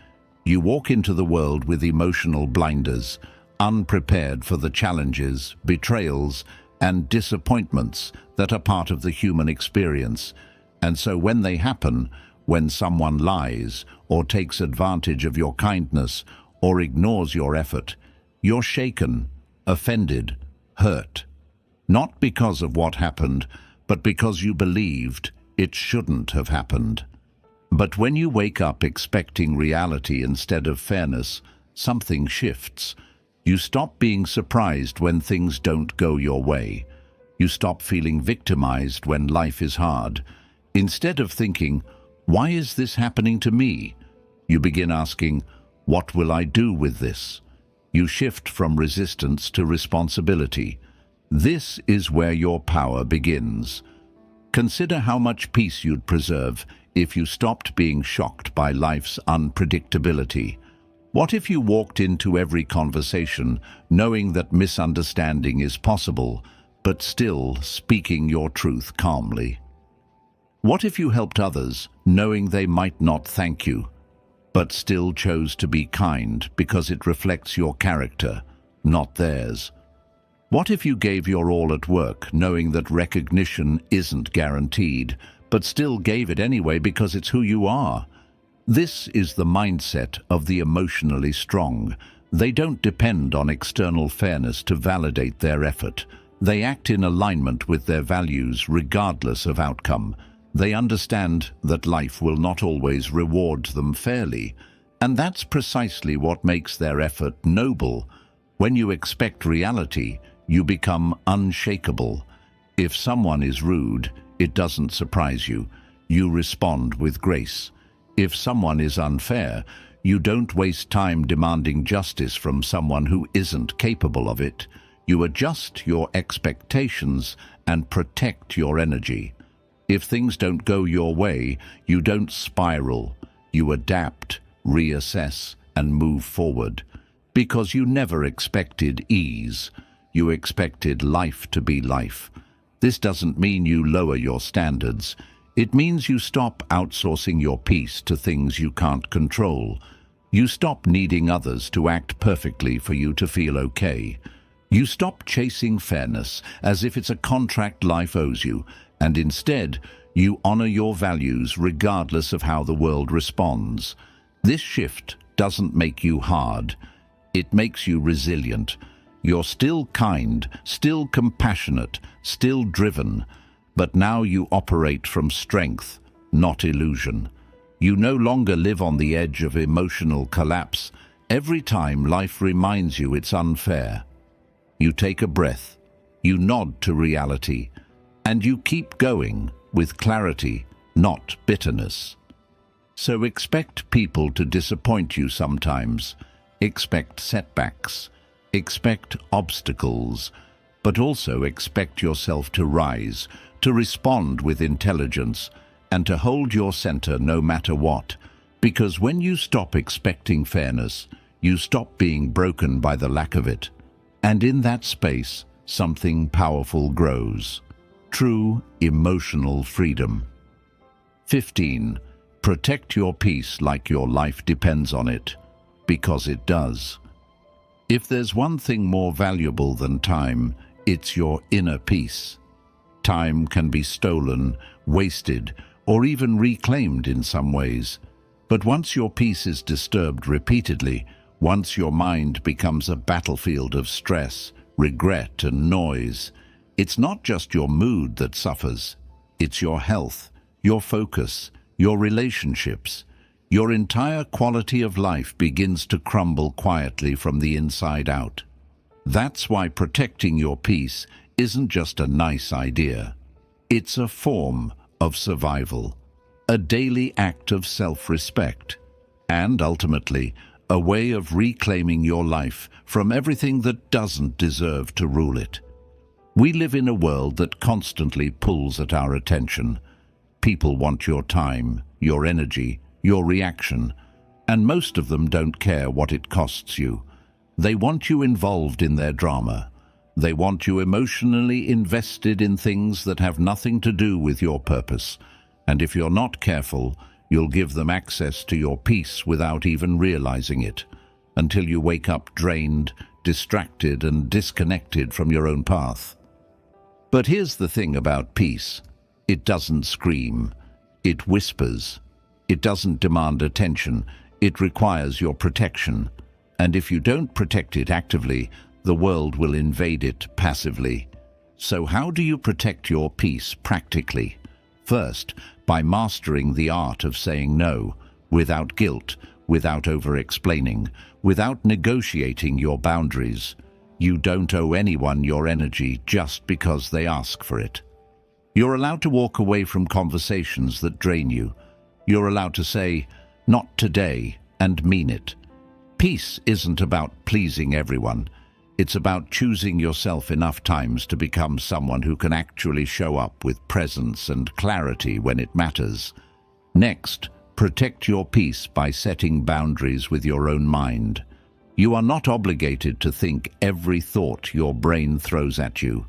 You walk into the world with emotional blinders, unprepared for the challenges, betrayals, and disappointments that are part of the human experience. And so when they happen, when someone lies or takes advantage of your kindness or ignores your effort, you're shaken, offended, hurt. Not because of what happened, but because you believed it shouldn't have happened. But when you wake up expecting reality instead of fairness, something shifts. You stop being surprised when things don't go your way. You stop feeling victimized when life is hard. Instead of thinking, "Why is this happening to me?" you begin asking, "What will I do with this?" You shift from resistance to responsibility. This is where your power begins. Consider how much peace you'd preserve if you stopped being shocked by life's unpredictability. What if you walked into every conversation knowing that misunderstanding is possible, but still speaking your truth calmly? What if you helped others knowing they might not thank you, but still chose to be kind because it reflects your character, not theirs? What if you gave your all at work knowing that recognition isn't guaranteed, but still gave it anyway because it's who you are? This is the mindset of the emotionally strong. They don't depend on external fairness to validate their effort. They act in alignment with their values regardless of outcome. They understand that life will not always reward them fairly, and that's precisely what makes their effort noble. When you expect reality, you become unshakable. If someone is rude, it doesn't surprise you. You respond with grace. If someone is unfair, you don't waste time demanding justice from someone who isn't capable of it. You adjust your expectations and protect your energy. If things don't go your way, you don't spiral. You adapt, reassess, and move forward. Because you never expected ease. You expected life to be life. This doesn't mean you lower your standards. It means you stop outsourcing your peace to things you can't control. You stop needing others to act perfectly for you to feel okay. You stop chasing fairness as if it's a contract life owes you, and instead, you honor your values regardless of how the world responds. This shift doesn't make you hard. It makes you resilient. You're still kind, still compassionate, still driven, but now you operate from strength, not illusion. You no longer live on the edge of emotional collapse every time life reminds you it's unfair. You take a breath, you nod to reality, and you keep going with clarity, not bitterness. So expect people to disappoint you sometimes. Expect setbacks. Expect obstacles, but also expect yourself to rise, to respond with intelligence, and to hold your center no matter what. Because when you stop expecting fairness, you stop being broken by the lack of it. And in that space, something powerful grows. True emotional freedom. 15. Protect your peace like your life depends on it, because it does. If there's one thing more valuable than time, it's your inner peace. Time can be stolen, wasted, or even reclaimed in some ways. But once your peace is disturbed repeatedly, once your mind becomes a battlefield of stress, regret, and noise, it's not just your mood that suffers. It's your health, your focus, your relationships. Your entire quality of life begins to crumble quietly from the inside out. That's why protecting your peace isn't just a nice idea. It's a form of survival, a daily act of self-respect, and ultimately, a way of reclaiming your life from everything that doesn't deserve to rule it. We live in a world that constantly pulls at our attention. People want your time, your energy, your reaction, and most of them don't care what it costs you. They want you involved in their drama. They want you emotionally invested in things that have nothing to do with your purpose. And if you're not careful, you'll give them access to your peace without even realizing it, until you wake up drained, distracted, and disconnected from your own path. But here's the thing about peace. It doesn't scream. It whispers. It doesn't demand attention. It requires your protection. And if you don't protect it actively, the world will invade it passively. So how do you protect your peace practically? First, by mastering the art of saying no, without guilt, without over-explaining, without negotiating your boundaries. You don't owe anyone your energy just because they ask for it. You're allowed to walk away from conversations that drain you. You're allowed to say, "Not today," and mean it. Peace isn't about pleasing everyone. It's about choosing yourself enough times to become someone who can actually show up with presence and clarity when it matters. Next, protect your peace by setting boundaries with your own mind. You are not obligated to think every thought your brain throws at you.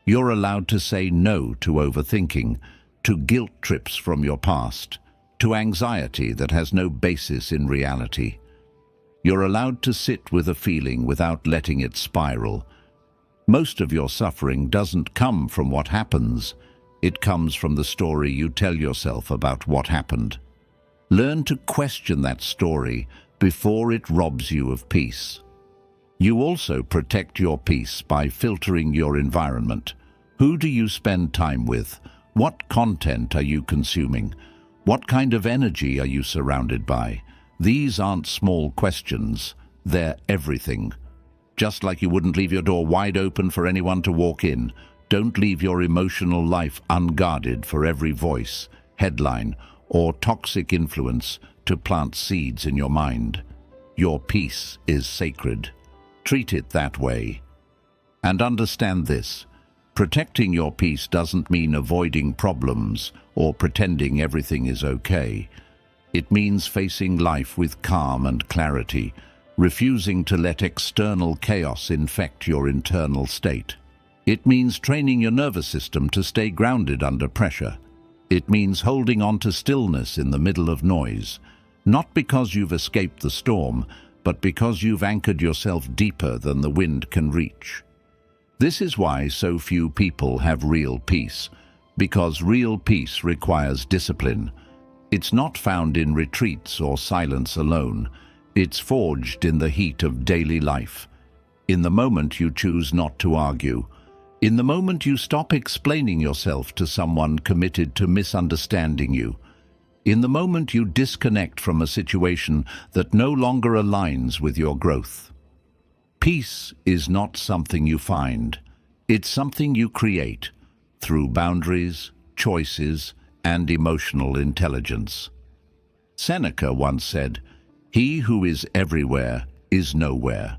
You're allowed to say no to overthinking, to guilt trips from your past, to anxiety that has no basis in reality. You're allowed to sit with a feeling without letting it spiral. Most of your suffering doesn't come from what happens. It comes from the story you tell yourself about what happened. Learn to question that story before it robs you of peace. You also protect your peace by filtering your environment. Who do you spend time with? What content are you consuming? What kind of energy are you surrounded by? These aren't small questions, they're everything. Just like you wouldn't leave your door wide open for anyone to walk in, don't leave your emotional life unguarded for every voice, headline, or toxic influence to plant seeds in your mind. Your peace is sacred. Treat it that way. And understand this. Protecting your peace doesn't mean avoiding problems or pretending everything is okay. It means facing life with calm and clarity, refusing to let external chaos infect your internal state. It means training your nervous system to stay grounded under pressure. It means holding on to stillness in the middle of noise, not because you've escaped the storm, but because you've anchored yourself deeper than the wind can reach. This is why so few people have real peace, because real peace requires discipline. It's not found in retreats or silence alone. It's forged in the heat of daily life. In the moment you choose not to argue. In the moment you stop explaining yourself to someone committed to misunderstanding you. In the moment you disconnect from a situation that no longer aligns with your growth. Peace is not something you find. It's something you create through boundaries, choices, and emotional intelligence. Seneca once said, "He who is everywhere is nowhere."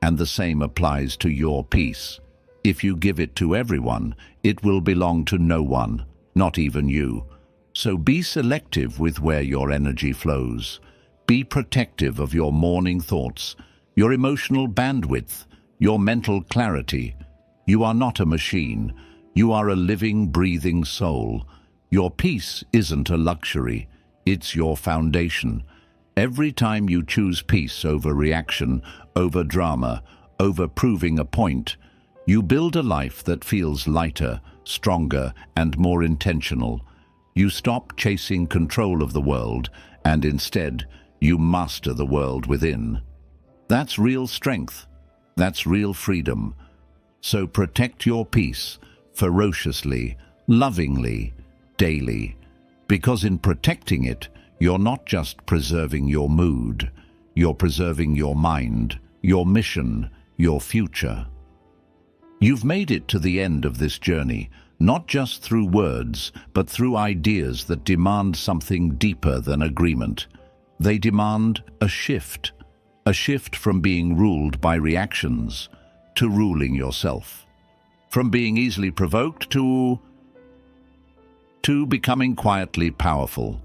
And the same applies to your peace. If you give it to everyone, it will belong to no one, not even you. So be selective with where your energy flows. Be protective of your morning thoughts, your emotional bandwidth, your mental clarity. You are not a machine. You are a living, breathing soul. Your peace isn't a luxury. It's your foundation. Every time you choose peace over reaction, over drama, over proving a point, you build a life that feels lighter, stronger, and more intentional. You stop chasing control of the world, and instead, you master the world within. That's real strength. That's real freedom. So protect your peace, ferociously, lovingly, daily. Because in protecting it, you're not just preserving your mood, you're preserving your mind, your mission, your future. You've made it to the end of this journey, not just through words, but through ideas that demand something deeper than agreement. They demand a shift from being ruled by reactions to ruling yourself, from being easily provoked to becoming quietly powerful,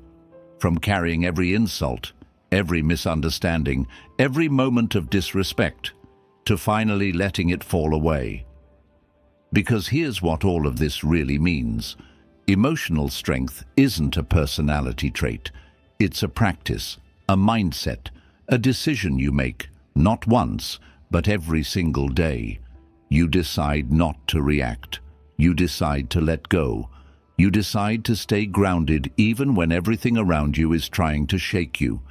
from carrying every insult, every misunderstanding, every moment of disrespect, to finally letting it fall away. Because here's what all of this really means. Emotional strength isn't a personality trait. It's a practice, a mindset, a decision you make, not once, but every single day. You decide not to react. You decide to let go. You decide to stay grounded even when everything around you is trying to shake you.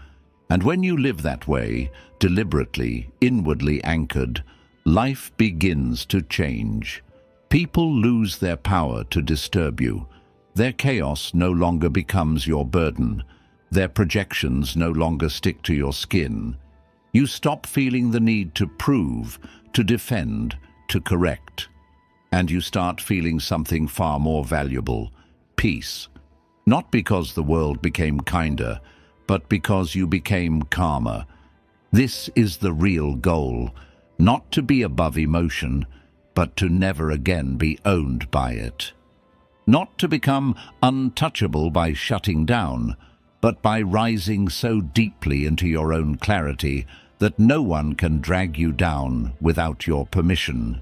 And when you live that way, deliberately, inwardly anchored, life begins to change. People lose their power to disturb you. Their chaos no longer becomes your burden. Their projections no longer stick to your skin. You stop feeling the need to prove, to defend, to correct. And you start feeling something far more valuable: peace. Not because the world became kinder, but because you became calmer. This is the real goal, not to be above emotion, but to never again be owned by it. Not to become untouchable by shutting down, but by rising so deeply into your own clarity that no one can drag you down without your permission.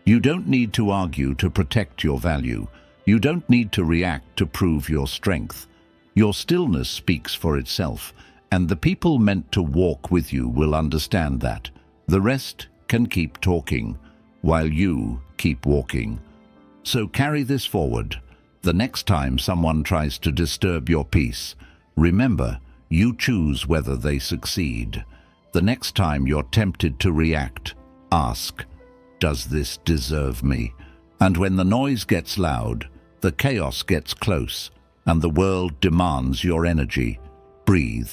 You don't need to argue to protect your value. You don't need to react to prove your strength. Your stillness speaks for itself, and the people meant to walk with you will understand that. The rest can keep talking, while you keep walking. So carry this forward. The next time someone tries to disturb your peace, remember, you choose whether they succeed. The next time you're tempted to react, ask, does this deserve me? And when the noise gets loud, the chaos gets close, and the world demands your energy, breathe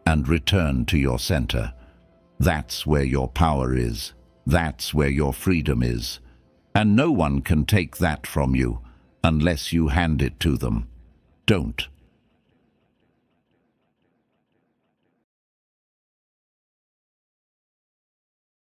and return to your center. That's where your power is. That's where your freedom is. And no one can take that from you unless you hand it to them. Don't.